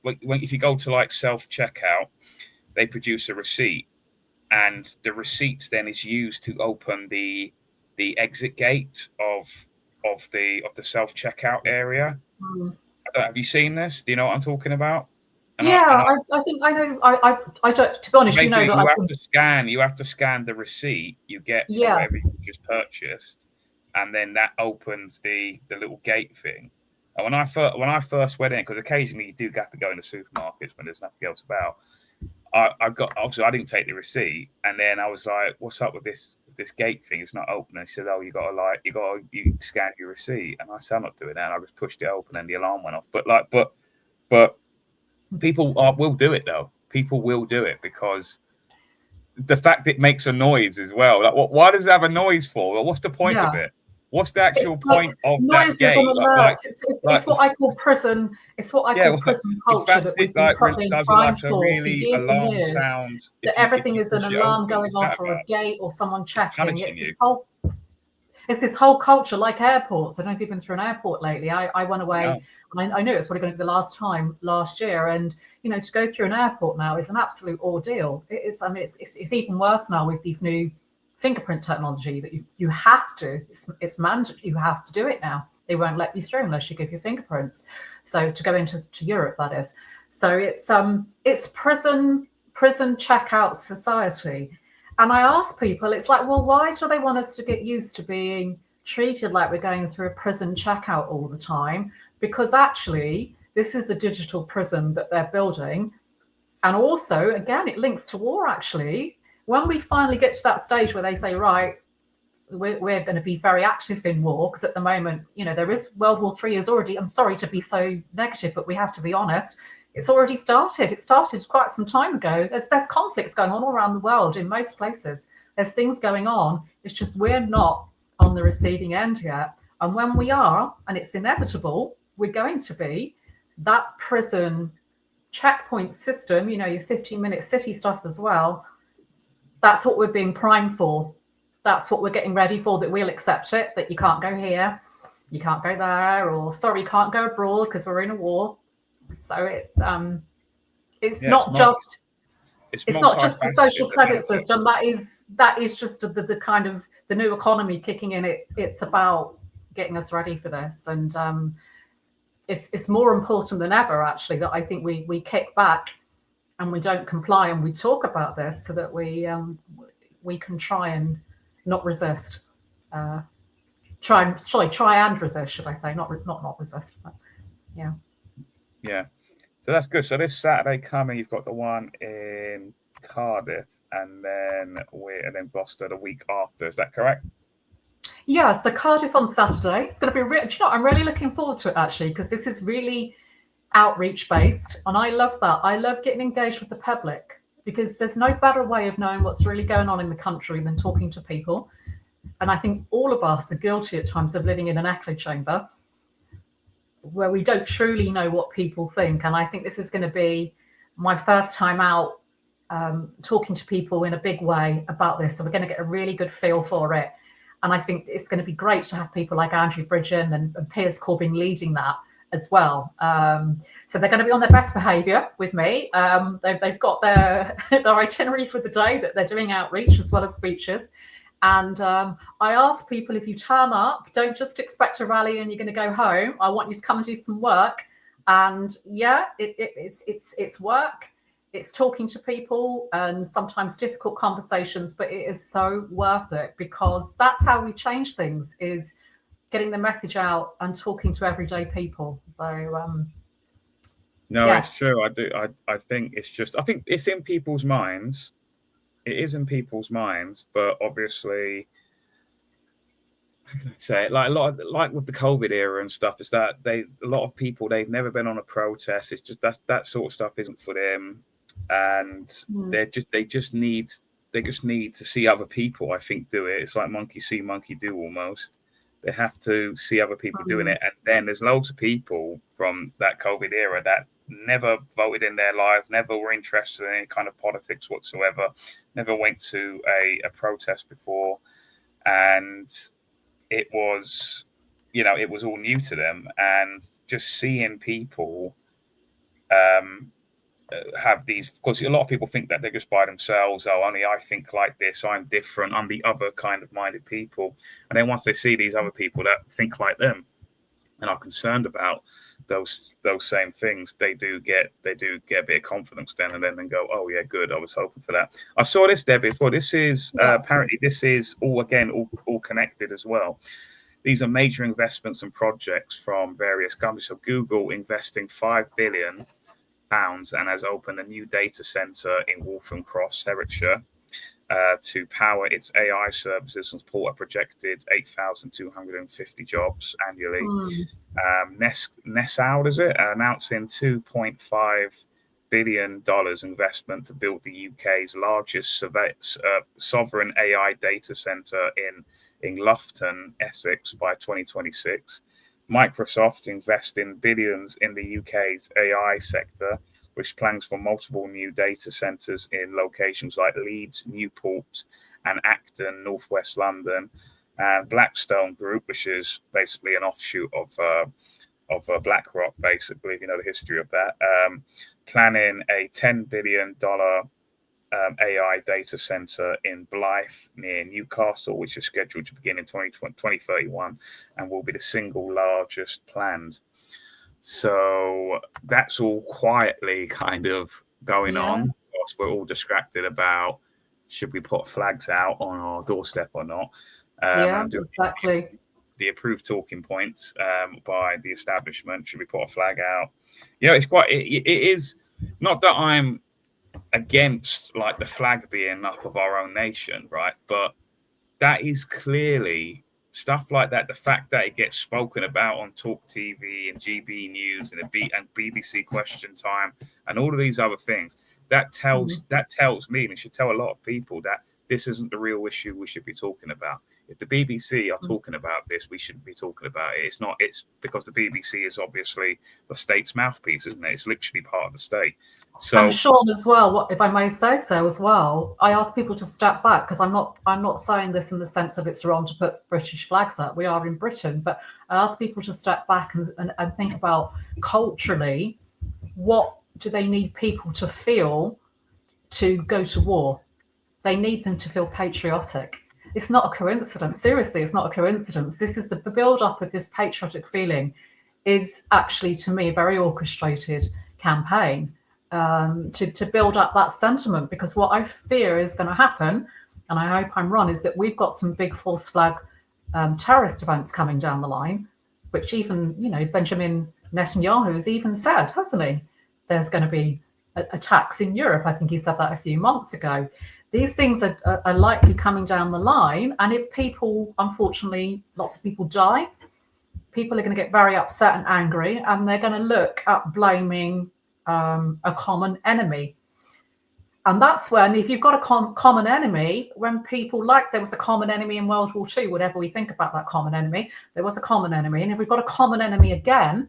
if you go to like self checkout, they produce a receipt, and the receipt then is used to open the exit gate of the self checkout area. Have you seen this? Do you know what I'm talking about? I think I know. I don't. To be honest, basically, that you have to scan the receipt you get for whatever you just purchased, and then that opens the little gate thing. And when I first went in, because occasionally you do have to go into supermarkets when there's nothing else about, I got, obviously I didn't take the receipt, and then I was like, "What's up with this gate thing? It's not open." And he said, "Oh, you scan your receipt." And I said, "I'm not doing that." And I just pushed it open, and the alarm went off. But people will do it though. People will do it because the fact it makes a noise as well. Like, why does it have a noise for? Well, what's the point of it? What's the actual point of that gate? It's what I call prison. It's what I call prison culture that we've been primed for years and years. That everything is an alarm going off, or a gate, or someone checking. It's this whole culture, like airports. I don't know if you've been through an airport lately. I went away, and I knew it's probably going to be the last time last year. And to go through an airport now is an absolute ordeal. It's even worse now with these new fingerprint technology that you have to. It's mandatory. You have to do it now. They won't let you through unless you give your fingerprints. So to go into Europe, that is. So it's prison checkout society. And I ask people, it's like, well, why do they want us to get used to being treated like we're going through a prison checkout all the time? Because actually, this is the digital prison that they're building. And also, again, it links to war, actually. When we finally get to that stage where they say, right, we're going to be very active in war, because at the moment, there is World War III is already, I'm sorry to be so negative, but we have to be honest, it's already started. It started quite some time ago. There's conflicts going on all around the world in most places. There's things going on. It's just we're not on the receiving end yet. And when we are, and it's inevitable, we're going to be, that prison checkpoint system, your 15-minute city stuff as well, that's what we're being primed for. that's what we're getting ready for, that we'll accept it, that you can't go here, you can't go there, or sorry, you can't go abroad because we're in a war. So it's not just it's it's not just the social multifaceted, I credit think. system. That is just the kind of the new economy kicking in. It's about getting us ready for this, and it's more important than ever, actually, that I think we kick back and we don't comply and we talk about this so that we can try and not resist. Try and resist, should I say? Not resist. But yeah. Yeah. So that's good. So this Saturday coming, you've got the one in Cardiff, and then Gloucester the week after. Is that correct? Yeah. So Cardiff on Saturday. It's going to be. Do you know what? I'm really looking forward to it, actually, because this is really outreach based, and I love that. I love getting engaged with the public, because there's no better way of knowing what's really going on in the country than talking to people. And I think all of us are guilty at times of living in an echo chamber where we don't truly know what people think. And I think this is going to be my first time out talking to people in a big way about this. So we're going to get a really good feel for it. And I think it's going to be great to have people like Andrew Bridgen and Piers Corbyn leading that as well. So they're going to be on their best behaviour with me. They've got their itinerary for the day, that they're doing outreach as well as speeches. And I ask people, if you turn up, don't just expect a rally and you're going to go home. I want you to come and do some work. And yeah, it's work. It's talking to people and sometimes difficult conversations, but it is so worth it, because that's how we change things, is getting the message out and talking to everyday people. So No, yeah. it's true. I think it's in people's minds. It is in people's minds, but obviously, how can I say it? Like like with the COVID era and stuff, is that a lot of people, they've never been on a protest. It's just that sort of stuff isn't for them, and they just need to see other people, I think, do it. It's like monkey see, monkey do almost. They have to see other people doing it, and then there's loads of people from that COVID era that never voted in their life, never were interested in any kind of politics whatsoever, never went to a protest before, and it was all new to them. And just seeing people have these, because a lot of people think that they're just by themselves. Oh, only I think like this, I'm different, I'm the other kind of minded people. And then once they see these other people that think like them and are concerned about those same things, they do get a bit of confidence then, and then go, oh yeah, good, I was hoping for that. I saw this there before. This is apparently this is all connected as well. These are major investments and projects from various companies. So Google investing £5 billion and has opened a new data center in Waltham Cross, Hertfordshire, to power its AI services and support a projected 8,250 jobs annually. Nessoud, is it? Announcing $2.5 billion investment to build the UK's largest sovereign AI data center in Loughton, Essex by 2026. Microsoft investing billions in the UK's AI sector, which plans for multiple new data centres in locations like Leeds, Newport, and Acton, northwest London. And Blackstone Group, which is basically an offshoot of BlackRock, basically, if you know the history of that, planning a $10 billion AI data center in Blyth near Newcastle, which is scheduled to begin in 2031 and will be the single largest planned. So that's all quietly kind of going on. Whilst we're all distracted about should we put flags out on our doorstep or not. Exactly. The approved talking points by the establishment. Should we put a flag out? It is not that I'm against like the flag being up of our own nation, right? But that is clearly stuff like that. The fact that it gets spoken about on Talk TV and GB News and BBC Question Time and all of these other things, that tells me, and it should tell a lot of people, that this isn't the real issue we should be talking about. If the BBC are talking about this, we shouldn't be talking about it. It's not. It's because the BBC is obviously the state's mouthpiece, isn't it? It's literally part of the state. So, and Sean, as well, what if I may say so as well, I ask people to step back, because I'm not saying this in the sense of it's wrong to put British flags up. We are in Britain, but I ask people to step back and think about culturally, what do they need people to feel to go to war? They need them to feel patriotic. It's not a coincidence. Seriously, it's not a coincidence. This is the build-up of this patriotic feeling is actually, to me, a very orchestrated campaign to build up that sentiment. Because what I fear is going to happen, and I hope I'm wrong, is that we've got some big false flag terrorist events coming down the line, which even, Benjamin Netanyahu has even said, hasn't he? There's going to be attacks in Europe. I think he said that a few months ago. These things are likely coming down the line. And if people, unfortunately, lots of people die, people are going to get very upset and angry, and they're going to look at blaming a common enemy. And that's when, if you've got a common enemy, when people, like there was a common enemy in World War II, whatever we think about that common enemy, there was a common enemy. And if we've got a common enemy again,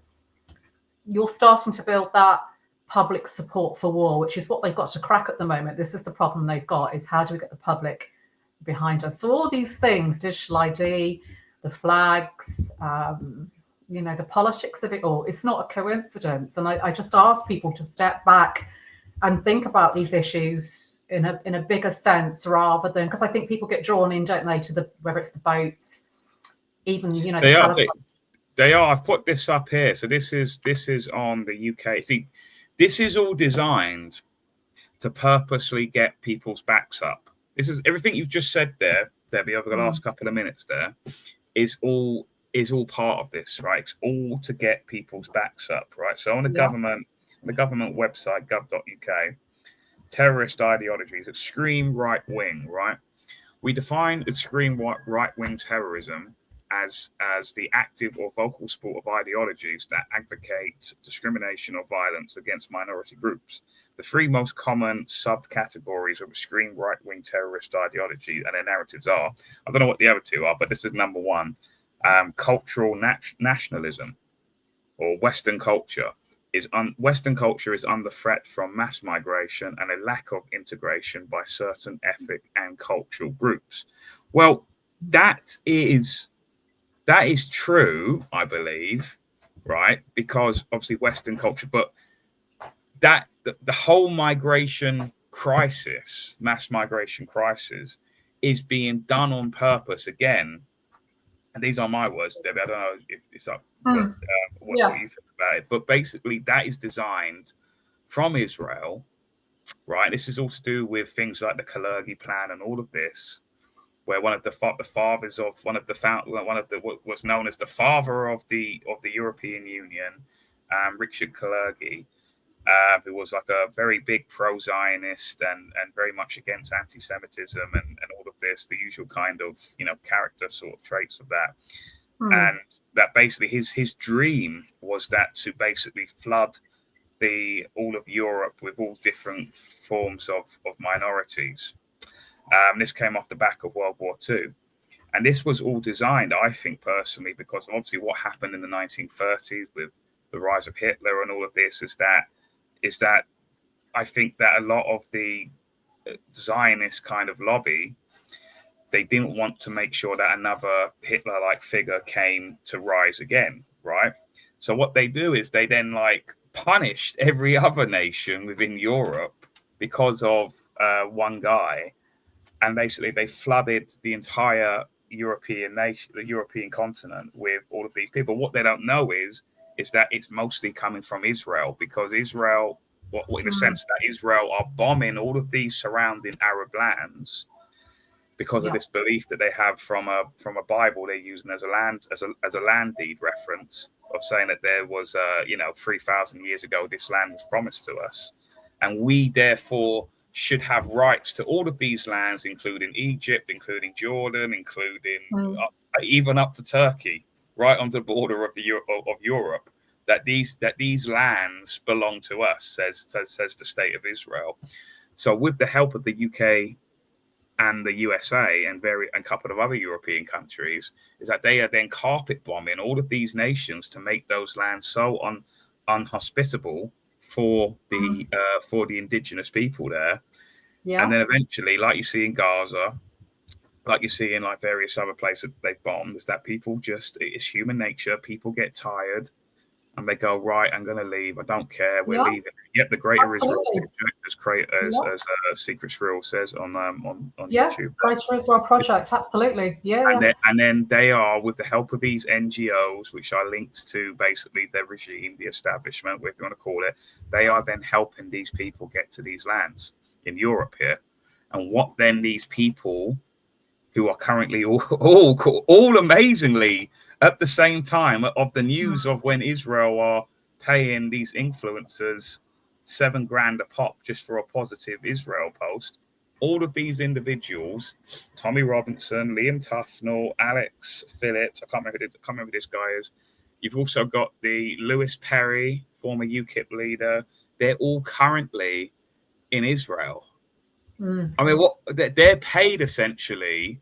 you're starting to build that public support for war, which is what they've got to crack at the moment. This is the problem they've got, is how do we get the public behind us? So all these things, Digital ID, the flags, the politics of it all, it's not a coincidence. And I just ask people to step back and think about these issues in a bigger sense, rather than, because I think people get drawn in, don't they, to whether it's the boats, even, they are. I've put this up here. So this is on the UK. See, this is all designed to purposely get people's backs up. This is everything you've just said there, Debbie, over the last couple of minutes there, is all part of this, right? It's all to get people's backs up, right? So on the government website, gov.uk, terrorist ideologies, extreme right wing, right? We define extreme right wing terrorism as the active or vocal support of ideologies that advocate discrimination or violence against minority groups. The three most common subcategories of extreme right-wing terrorist ideology and their narratives are, I don't know what the other two are, but this is number one, cultural nationalism, or Western culture. Western culture is under threat from mass migration and a lack of integration by certain ethnic and cultural groups. Well, that is true, I believe, right? Because obviously Western culture, but that the whole migration crisis, mass migration crisis, is being done on purpose again. And these are my words, Debbie. I don't know if it's up what you think about it, but basically that is designed from Israel, right? This is all to do with things like the Kalergi plan and all of this, where one of the fathers of what's known as the father of the European Union, Richard Kalergi, who was like a very big pro-Zionist and very much against anti-Semitism and all of this, the usual kind of character sort of traits of that. And that basically his dream was that to basically flood all of Europe with all different forms of minorities. This came off the back of World War II. And this was all designed, I think personally, because obviously what happened in the 1930s with the rise of Hitler and all of this is that I think that a lot of the Zionist kind of lobby, they didn't want to make sure that another Hitler-like figure came to rise again, right? So what they do is they then punished every other nation within Europe because of one guy. And basically, they flooded the entire European nation, the European continent, with all of these people. What they don't know is that it's mostly coming from Israel, because Israel, in the sense that Israel are bombing all of these surrounding Arab lands because of this belief that they have from a Bible they're using as a land deed reference of saying that there was 3,000 years ago this land was promised to us, and we therefore should have rights to all of these lands, including Egypt, including Jordan, including even up to Turkey, right on the border of Europe. That these lands belong to us, says the state of Israel. So, with the help of the UK and the USA and a couple of other European countries, is that they are then carpet bombing all of these nations to make those lands so unhospitable for the indigenous people there. Yeah. And then eventually, like you see in Gaza, like you see in like various other places they've bombed, is that people it's human nature. People get tired and they go, right, I'm going to leave. I don't care. We're leaving. Yep, the greater Israel project, as Secret Shrill says on YouTube. Greater Israel project, absolutely. And then they are, with the help of these NGOs, which are linked to basically the regime, the establishment, whatever you want to call it, they are then helping these people get to these lands in Europe here. And what then these people who are currently all amazingly at the same time of the news of when Israel are paying these influencers $7,000 a pop just for a positive Israel post. All of these individuals, Tommy Robinson, Liam Tufnell, Alex Phillips, I can't remember who this guy is. You've also got the Lewis Perry, former UKIP leader. They're all currently in Israel. I mean, what they're paid essentially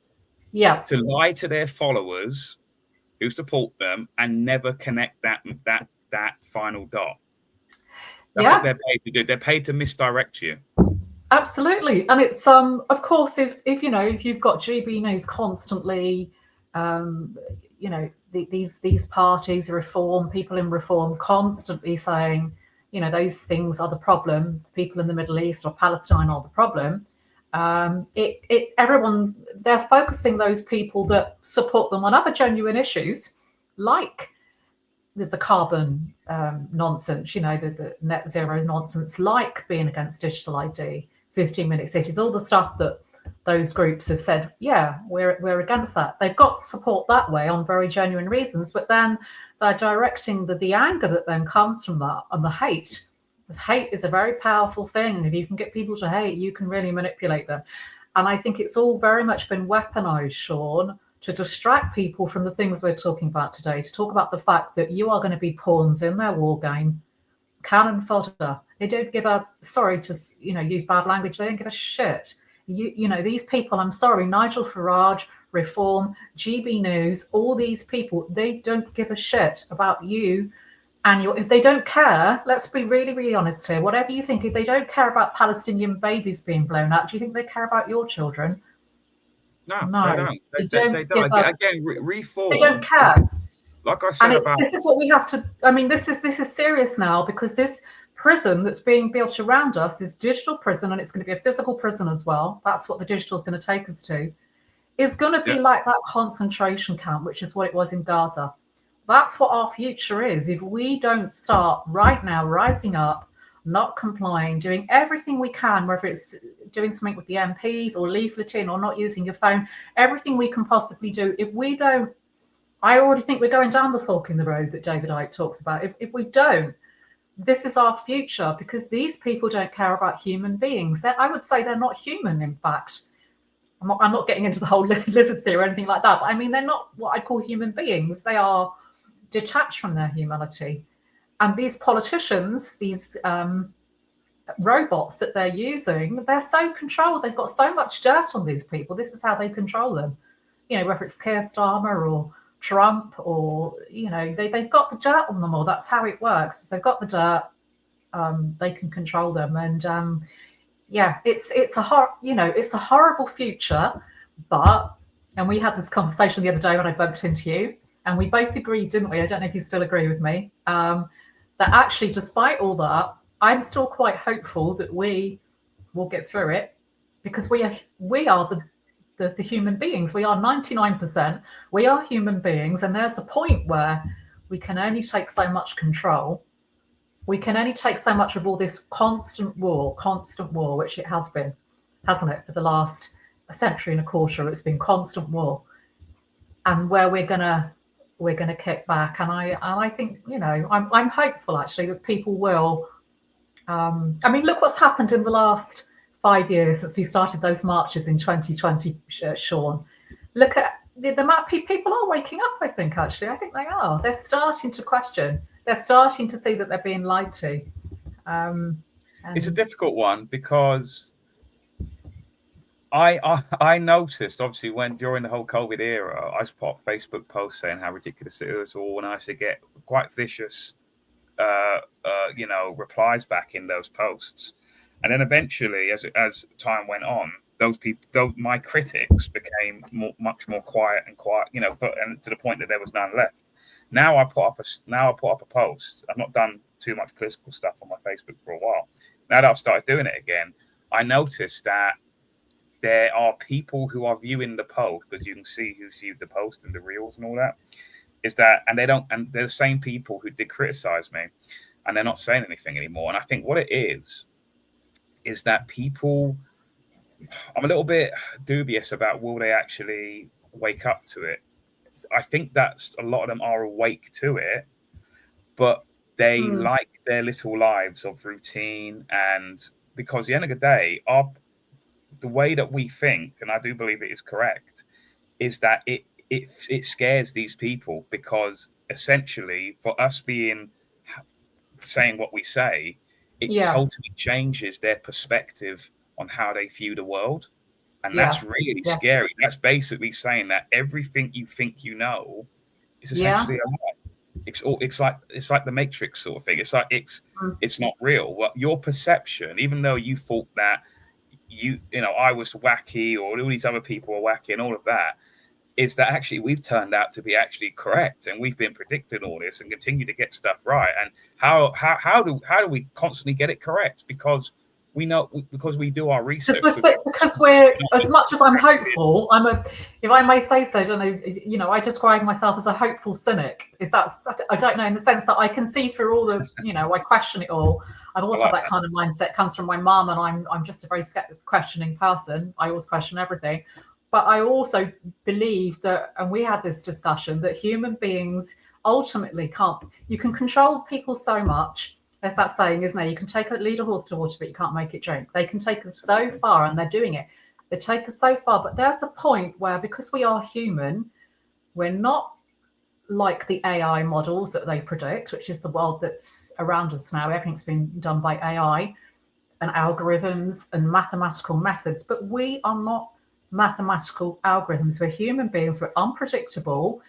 to lie to their followers who support them and never connect that final dot. That's what they're paid to do. They're paid to misdirect you. Absolutely. And it's of course, if you've got GB News constantly, these parties, reform, people in reform constantly saying, those things are the problem, people in the Middle East or Palestine are the problem. Everyone, they're focusing those people that support them on other genuine issues, like the carbon nonsense, the net zero nonsense, like being against digital ID, 15-minute cities, all the stuff that those groups have said, we're against that. They've got support that way on very genuine reasons, but then they're directing the anger that then comes from that and the hate. Because hate is a very powerful thing. And if you can get people to hate, you can really manipulate them. And I think it's all very much been weaponized, Sean, to distract people from the things we're talking about today, to talk about the fact that you are going to be pawns in their war game, cannon fodder. They don't give a, sorry to use bad language, they don't give a shit. These people, I'm sorry, Nigel Farage, Reform, GB News, all these people, they don't give a shit about you. And if they don't care, let's be really, really honest here. Whatever you think, if they don't care about Palestinian babies being blown up, do you think they care about your children? No, they don't. They don't. Again, reform. They don't care. Like I said, this is what we have to. I mean, this is serious now, because this prison that's being built around us is digital prison, and it's going to be a physical prison as well. That's what the digital is going to take us to. Is going to be like that concentration camp, which is what it was in Gaza. That's what our future is. If we don't start right now rising up, not complying, doing everything we can, whether it's doing something with the MPs or leafleting or not using your phone, everything we can possibly do. If we don't, I already think we're going down the fork in the road that David Icke talks about. If we don't, this is our future, because these people don't care about human beings. I would say they're not human, in fact. I'm not getting into the whole lizard theory or anything like that, but I mean, they're not what I'd call human beings. They are detached from their humanity. And these politicians, these robots that they're using, they're so controlled. They've got so much dirt on these people. This is how they control them. Whether it's Keir Starmer or Trump or, they've got the dirt on them all. That's how it works. They've got the dirt. They can control them. And it's a horrible future. And we had this conversation the other day when I bumped into you, and we both agreed, didn't we? I don't know if you still agree with me, that actually, despite all that, I'm still quite hopeful that we will get through it, because we are the human beings. We are 99%. We are human beings, and there's a point where we can only take so much control. We can only take so much of all this constant war, which it has been, hasn't it, for the last century and a quarter? It's been constant war, and where we're gonna kick back. And I think, I'm hopeful actually that people will. I mean, look what's happened in the last 5 years since we started those marches in 2020, Sean. Look at the amount of people are waking up, I think, actually. I think they are. They're starting to question. They're starting to see that they're being lied to. It's a difficult one, because I noticed, obviously, when during the whole COVID era, I just put up Facebook posts saying how ridiculous it was all, and I used to get quite vicious, replies back in those posts. And then eventually, as time went on, my critics became much more quiet and quiet, and to the point that there was none left. Now I put up a post. I've not done too much political stuff on my Facebook for a while. Now that I've started doing it again, I noticed that there are people who are viewing the post, because you can see who's viewed the post and the reels and all that. And they're the same people who did criticize me, and they're not saying anything anymore. And I think what it is that people, I'm a little bit dubious about, will they actually wake up to it? I think that a lot of them are awake to it, but they like their little lives of routine. And because at the end of the day, the way that we think, and I do believe it is correct, is that it scares these people, because essentially for us saying what we say, it totally changes their perspective on how they view the world. And that's really scary. That's basically saying that everything you think you know is essentially a lie. It's like the Matrix sort of thing. It's like it's not real. Well, your perception, even though you thought that I was wacky, or all these other people are wacky and all of that, is that actually we've turned out to be actually correct, and we've been predicting all this and continue to get stuff right. And how do we constantly get it correct? Because we know, because we do our research. Because we're, as much as I'm hopeful, if I may say so, I don't know, I describe myself as a hopeful cynic. I don't know, in the sense that I can see through all the, I question it all. I've always had that kind of mindset. It comes from my mum, and I'm just a very questioning person. I always question everything. But I also believe that, and we had this discussion, that human beings ultimately you can control people so much. There's that saying, isn't there? You can lead a horse to water, but you can't make it drink. They can take us so far, and they're doing it. They take us so far, but there's a point where, because we are human, we're not like the AI models that they predict, which is the world that's around us now. Everything's been done by AI and algorithms and mathematical methods, but we are not mathematical algorithms. We're human beings. We're unpredictable.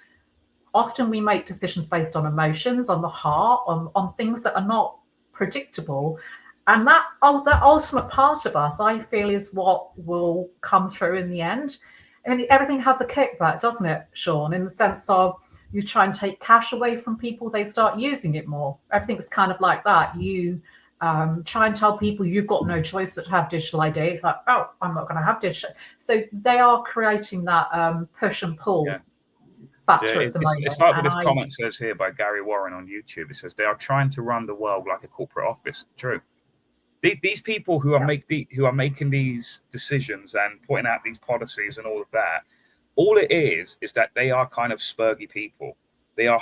Often we make decisions based on emotions, on the heart, on things that are not predictable. And that ultimate part of us, I feel, is what will come through in the end. I mean, everything has a kickback, doesn't it, Sean? In the sense of, you try and take cash away from people, they start using it more. Everything's kind of like that. You try and tell people you've got no choice but to have digital ID. It's like, oh, I'm not going to have digital. So they are creating that push and pull factor at the moment. It's like what this comment says here by Gary Warren on YouTube. It says they are trying to run the world like a corporate office. True. These people who are making these decisions and putting out these policies and all of that, all it is that they are kind of spurgy people. They are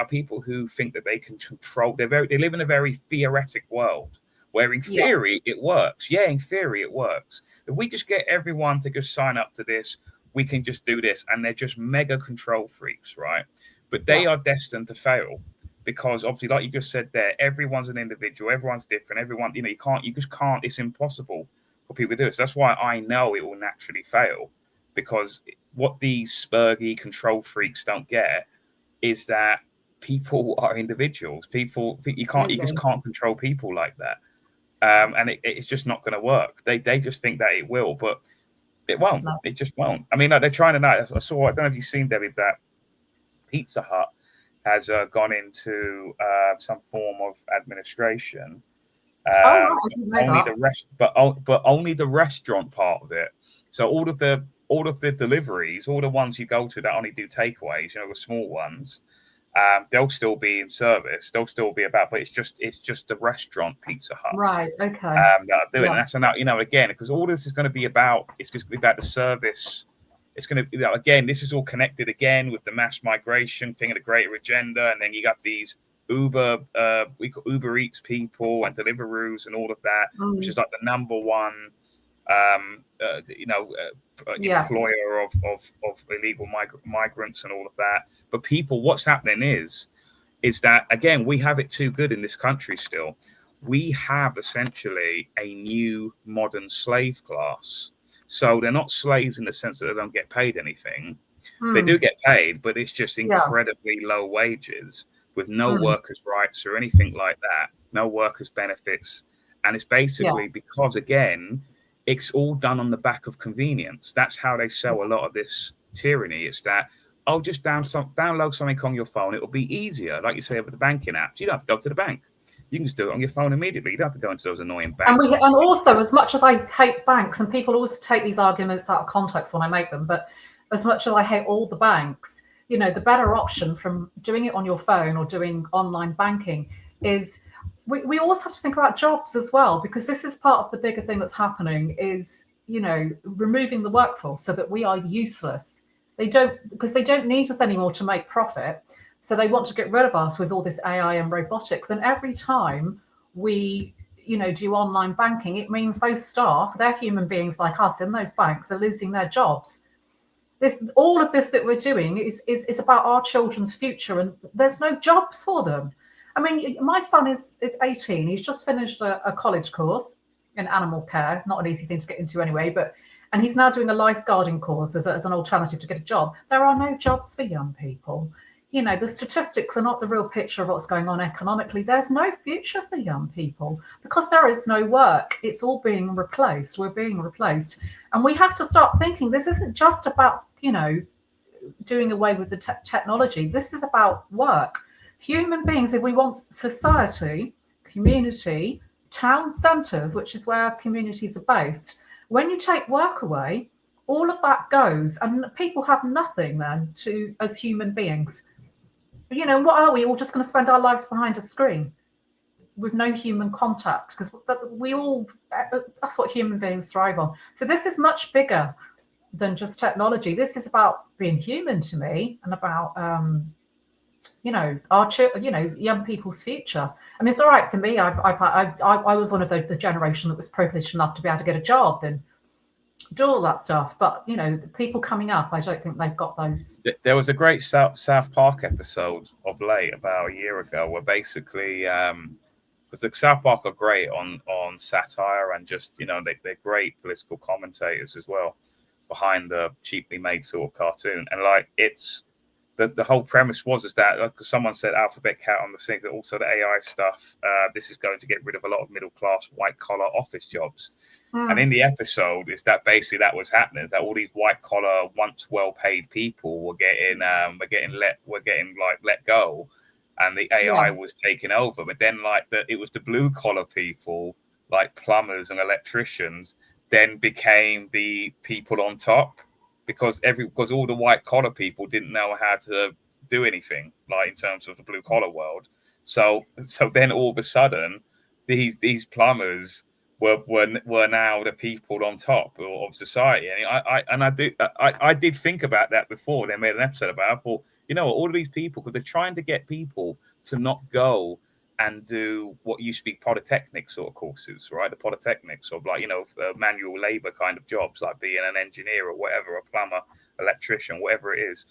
people who think that they can control. They live in a very theoretic world where, in theory, it works. Yeah, in theory, it works. If we just get everyone to just sign up to this, we can just do this. And they're just mega control freaks, right? But they are destined to fail, because obviously, like you just said there, everyone's an individual. Everyone's different. Everyone, you just can't. It's impossible for people to do this. So that's why I know it will naturally fail, because what these spurgy control freaks don't get is that people are individuals. You just can't control people like that. And it's just not going to work. They just think that it will, but it won't. No. It just won't. I mean, they're trying to now. I don't know if you've seen, Debbie, that Pizza Hut has gone into some form of administration. Only the restaurant part of it. So all of the deliveries, all the ones you go to that only do takeaways, the small ones, they'll still be in service. They'll still be about, but it's just the restaurant Pizza Hut, right? Okay. That are doing that. So now, again, because all this is going to be about, it's just going to be about the service. It's going to be, again, this is all connected again with the mass migration thing and the greater agenda, and then you got these Uber Eats people and Deliveroos and all of that, which is like the number one employer of illegal migrants and all of that. But people, what's happening is that, again, we have it too good in this country still. We have essentially a new modern slave class, So they're not slaves in the sense that they don't get paid anything. They do get paid, but it's just incredibly low wages with no workers' rights or anything like that, no workers' benefits. And it's basically because, again, it's all done on the back of convenience. That's how they sell a lot of this tyranny. It's that, oh, just download something on your phone. It'll be easier. Like you say, with the banking apps, you don't have to go to the bank. You can just do it on your phone immediately. You don't have to go into those annoying banks. And also, as much as I hate banks, and people always take these arguments out of context when I make them, but as much as I hate all the banks, you know, the better option from doing it on your phone or doing online banking is we always have to think about jobs as well, because this is part of the bigger thing that's happening is, you know, removing the workforce so that we are useless. Because they don't need us anymore to make profit. So they want to get rid of us with all this AI and robotics. And every time we, you know, do online banking, it means those staff, they're human beings like us in those banks, are losing their jobs. All of this that we're doing is about our children's future, and there's no jobs for them. I mean, my son is 18. He's just finished a college course in animal care. It's not an easy thing to get into anyway, and he's now doing a lifeguarding course as an alternative to get a job. There are no jobs for young people. You know, the statistics are not the real picture of what's going on economically. There's no future for young people because there is no work. It's all being replaced. We're being replaced. And we have to start thinking this isn't just about, you know, doing away with the technology. This is about work. Human beings, if we want society, community, town centres, which is where communities are based, when you take work away, all of that goes, and people have nothing then as human beings. You know, what are we all just going to spend our lives behind a screen with no human contact? Because that's what human beings thrive on. So this is much bigger than just technology. This is about being human to me, and about you know, young people's future. I mean, it's all right for me. I was one of the generation that was privileged enough to be able to get a job and do all that stuff, but you know, the people coming up, I don't think they've got those. There was a great South Park episode of late about a year ago where basically because the South Park are great on satire, and just, you know, they're great political commentators as well behind the cheaply made sort of cartoon. And like, it's the whole premise was that, like someone said, Alphabet Cat on the thing, that also the AI stuff, this is going to get rid of a lot of middle class white collar office jobs. And in the episode, is that basically that was happening, is that all these white collar, once well paid people were getting let go, and the AI was taking over. But then it was the blue collar people, like plumbers and electricians, then became the people on top, because all the white collar people didn't know how to do anything, like in terms of the blue collar world. So then all of a sudden, these plumbers were now the people on top of society. And I did think about that before they made an episode about it. I thought, you know, all of these people, because they're trying to get people to not go and do what used to be polytechnic sort of courses, right? The polytechnics of, like, you know, manual labor kind of jobs, like being an engineer or whatever, a plumber, electrician, whatever it is.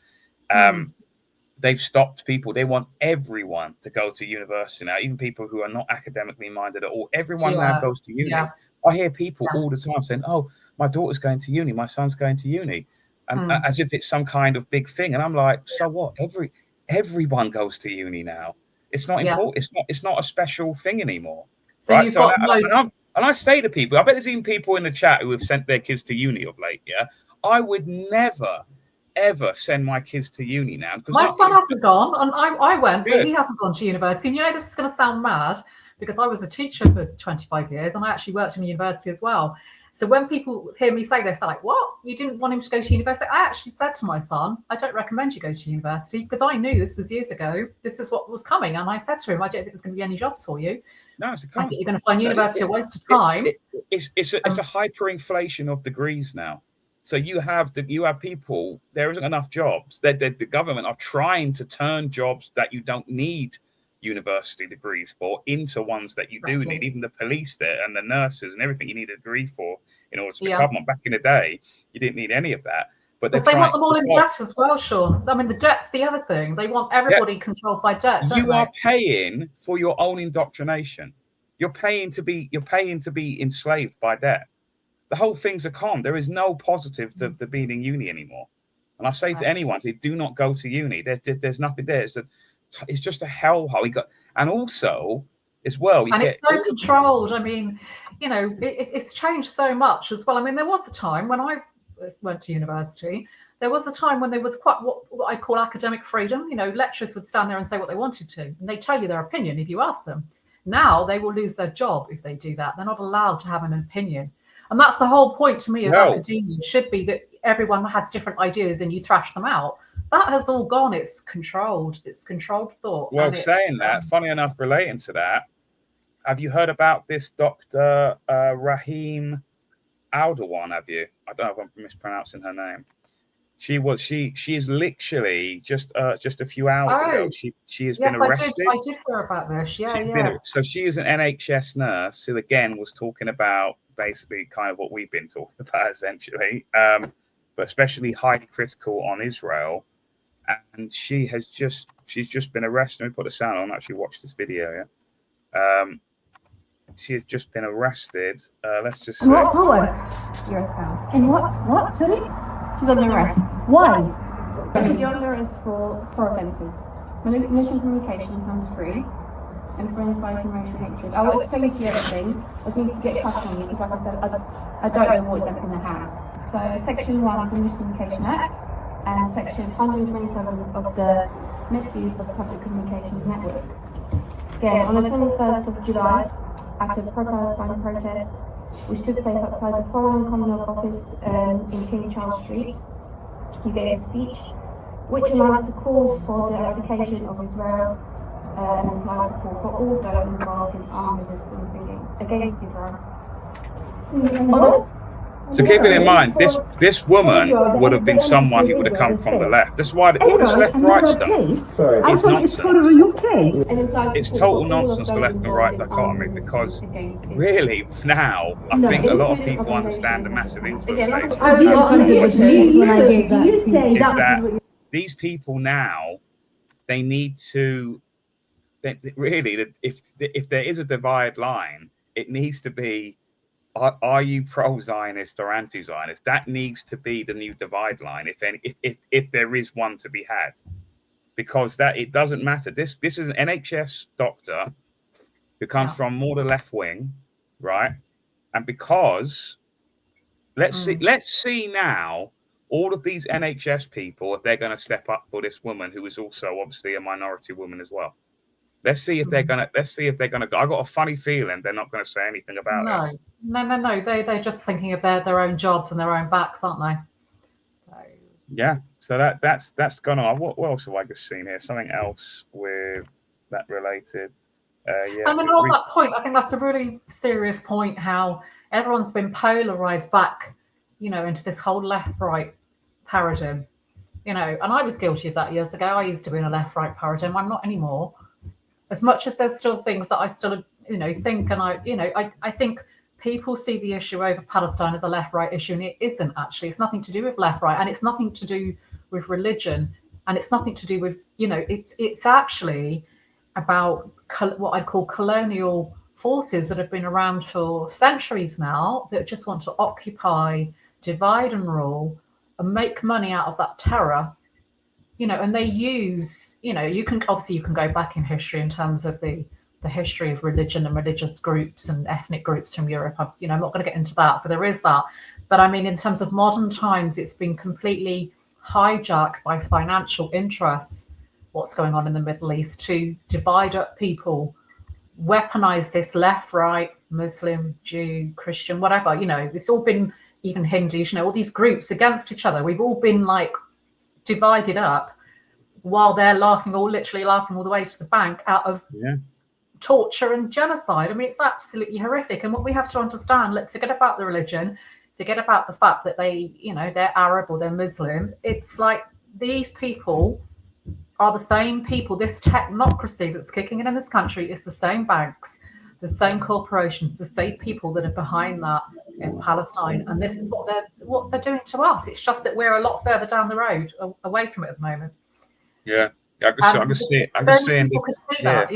They've stopped people. They want everyone to go to university now, even people who are not academically minded at all. Everyone now goes to uni. I hear people all the time saying, oh, my daughter's going to uni, my son's going to uni, and as if it's some kind of big thing. And I'm like, so what? Everyone goes to uni now. It's not important. It's not a special thing anymore. So right? you've got and I say to people, I bet there's even people in the chat who have sent their kids to uni of late. Yeah, I would never ever send my kids to uni now. My son hasn't gone, and I went, but he hasn't gone to university. And you know, this is going to sound mad, because I was a teacher for 25 years, and I actually worked in a university as well. So when people hear me say this, they're like, what? You didn't want him to go to university? I actually said to my son, I don't recommend you go to university, because I knew this was years ago. This is what was coming. And I said to him, I don't think there's going to be any jobs for you. No, I think you're going to find university a waste of time. It's a hyperinflation of degrees now. So you have people, there isn't enough jobs. The government are trying to turn jobs that you don't need university degrees for into ones that you do need. Even the police there and the nurses and everything you need a degree for in order to become one. Back in the day, you didn't need any of that. But they want them all in debt as well, Sean. I mean, the debt's the other thing. They want everybody controlled by debt. You are paying for your own indoctrination. You're paying to be enslaved by debt. the whole thing's a con. There is no positive to being in uni anymore. And I say to anyone, do not go to uni. There's nothing there. It's just a hellhole. And also, as well, it's so controlled. I mean, you know, it's changed so much as well. I mean, there was a time when I went to university. There was a time when there was quite what I call academic freedom. You know, lecturers would stand there and say what they wanted to, and they tell you their opinion if you ask them. Now they will lose their job if they do that. They're not allowed to have an opinion. And that's the whole point to me of academia, should be that everyone has different ideas and you thrash them out. That has all gone. It's controlled. It's controlled thought. Well, saying that, funny enough, relating to that, have you heard about this Dr. Rahim Aldawan? Have you? I don't know if I'm mispronouncing her name. She is literally just a few hours ago. She has been arrested. I did hear about this. Yeah. So she is an NHS nurse who again was talking about basically kind of what we've been talking about essentially, but especially highly critical on Israel. And she's just been arrested. Let me put the sound on. Actually, watch this video. Yeah. She has just been arrested. Let's just see. What power? £. In what? Sorry? She's under arrest. Why? Because you're under arrest for 4 offences. Malicious communication times 3, and for inciting racial hatred. I will explain to you everything. I just need to get touched on you because, like I said, I don't know what's up in the house. So, Section 1 of the Malicious Communication Act and Section 127 of the Misuse of Public Communications Network. Again, on the 21st of July, at a pro-Palestine protest, which took place outside the Foreign Commonwealth Office in King Charles Street, he gave a speech which amounts to calls for the eradication of Israel and implies support for all those involved in armed resistance against Israel. So keeping in mind, this woman would have been someone who would have come from the left. That's why all this left-right stuff is nonsense. It's total nonsense for left and right dichotomy, because really now I think a lot of people understand the massive influence that these people now, they need to, really, if there is a divide line, it needs to be, are you pro-Zionist or anti-Zionist? That needs to be the new divide line, if there is one to be had, because that it doesn't matter. This is an NHS doctor who comes from more the left wing, right? And because let's see now all of these NHS people, if they're going to step up for this woman who is also obviously a minority woman as well. Let's see if they're gonna. I got a funny feeling they're not gonna say anything about it. No. They're just thinking of their own jobs and their own backs, aren't they? So. Yeah. So that's gone on. What else have I just seen here? Something else with that related. Yeah. I mean, on that point, I think that's a really serious point. How everyone's been polarized back, into this whole left-right paradigm. And I was guilty of that years ago. I used to be in a left-right paradigm. I'm not anymore. As much as there's still things that I still, think, and I think people see the issue over Palestine as a left-right issue, and it isn't actually. It's nothing to do with left-right, and it's nothing to do with religion, and it's nothing to do with, it's actually about what I'd call colonial forces that have been around for centuries now, that just want to occupy, divide and rule, and make money out of that terror. And they use, you can go back in history in terms of the history of religion and religious groups and ethnic groups from Europe. I'm not going to get into that. So there is that. But I mean, in terms of modern times, it's been completely hijacked by financial interests, what's going on in the Middle East, to divide up people, weaponize this left, right, Muslim, Jew, Christian, whatever. It's all been, even Hindus, all these groups against each other. We've all been divided up, while they're literally laughing all the way to the bank out of torture and genocide. I mean, it's absolutely horrific. And what we have to understand, let's forget about the religion, forget about the fact that they, they're Arab or they're Muslim. It's like these people are the same people. This technocracy that's kicking in this country is the same banks, the same corporations, the same people that are behind that in Palestine. And this is what they're doing to us. It's just that we're a lot further down the road away from it at the moment. Yeah. I'm just seeing people could see that,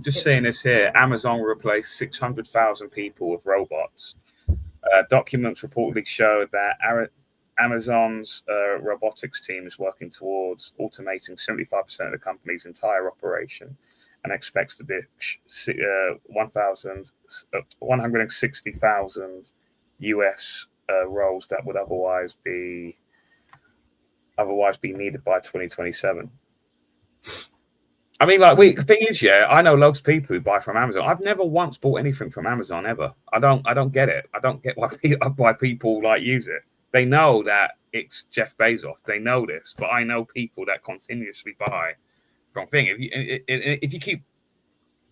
Just seeing this here. Amazon will replace 600,000 people with robots. Documents reportedly showed that Amazon's robotics team is working towards automating 75% of the company's entire operation and expects to ditch 160,000 US roles that would otherwise be needed by 2027. I mean, like, the thing is, yeah, I know loads of people who buy from Amazon. I've never once bought anything from Amazon ever. I don't get it. I don't get why people like use it. They know that it's Jeff Bezos. They know this, but I know people that continuously buy from thing. If you keep,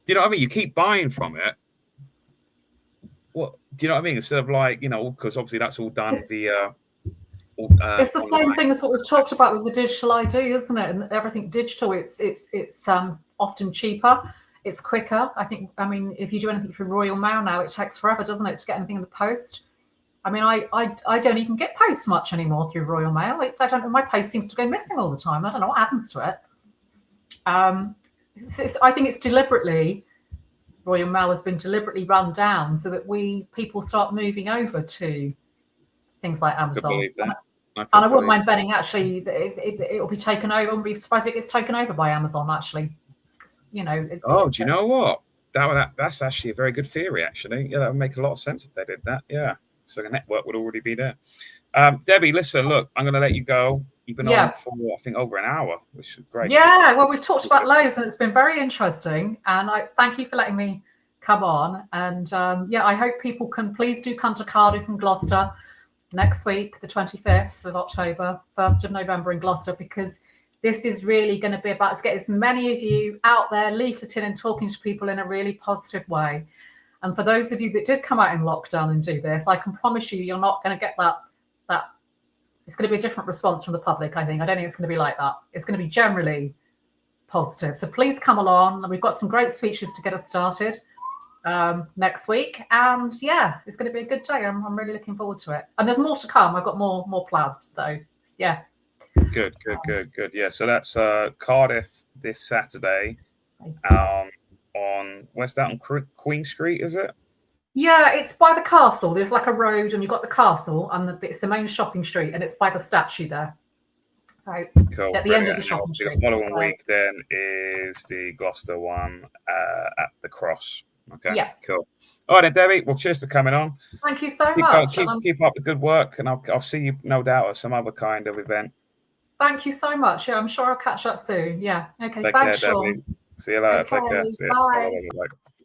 you know what I mean? You keep buying from it. What do you know what I mean? Instead of like, because obviously that's all done via. It's the same thing as what we've talked about with the digital ID, isn't it? And everything digital, it's often cheaper, it's quicker. I mean, if you do anything through Royal Mail now, it takes forever, doesn't it, to get anything in the post? I mean, I don't even get post much anymore through Royal Mail. I don't know. My post seems to go missing all the time. I don't know what happens to it. I think it's deliberately. Royal Mail has been deliberately run down so that people start moving over to things like Amazon. And I wouldn't mind betting actually that it'll be taken over. I wouldn't be surprised if it gets taken over by Amazon actually. Do you know what? That's actually a very good theory, actually. Yeah, that would make a lot of sense if they did that. Yeah. So the network would already be there. Debbie, listen, look, I'm going to let you go. You've been on for, I think, over an hour, which is great. Yeah, well, we've talked about loads and it's been very interesting. And I thank you for letting me come on. And I hope people can please do come to Cardiff and Gloucester next week, the 25th of October, 1st of November in Gloucester, because this is really going to be about to get as many of you out there leafleting and talking to people in a really positive way. And for those of you that did come out in lockdown and do this, I can promise you, you're not going to get that. It's going to be a different response from the public, I think. I don't think it's going to be like that. It's going to be generally positive. So please come along. We've got some great speeches to get us started next week. And yeah, it's going to be a good day. I'm really looking forward to it. And there's more to come. I've got more planned. So yeah. Good. Yeah, so that's Cardiff this Saturday. On where's that, on Queen Street, is it? Yeah, it's by the castle. There's like a road, and you've got the castle, and it's the main shopping street, and it's by the statue there. Right. Cool. At the end of the shopping street. The following week then is the Gloucester one at the Cross. Okay. Yeah. Cool. All right, then, Debbie. Well, cheers for coming on. Thank you so much. Keep up the good work, and I'll see you, no doubt, at some other kind of event. Thank you so much. Yeah, I'm sure I'll catch up soon. Yeah. Okay. Take Thanks, care, Sean. Debbie. See you later. Okay, Take care. See you. bye. Bye.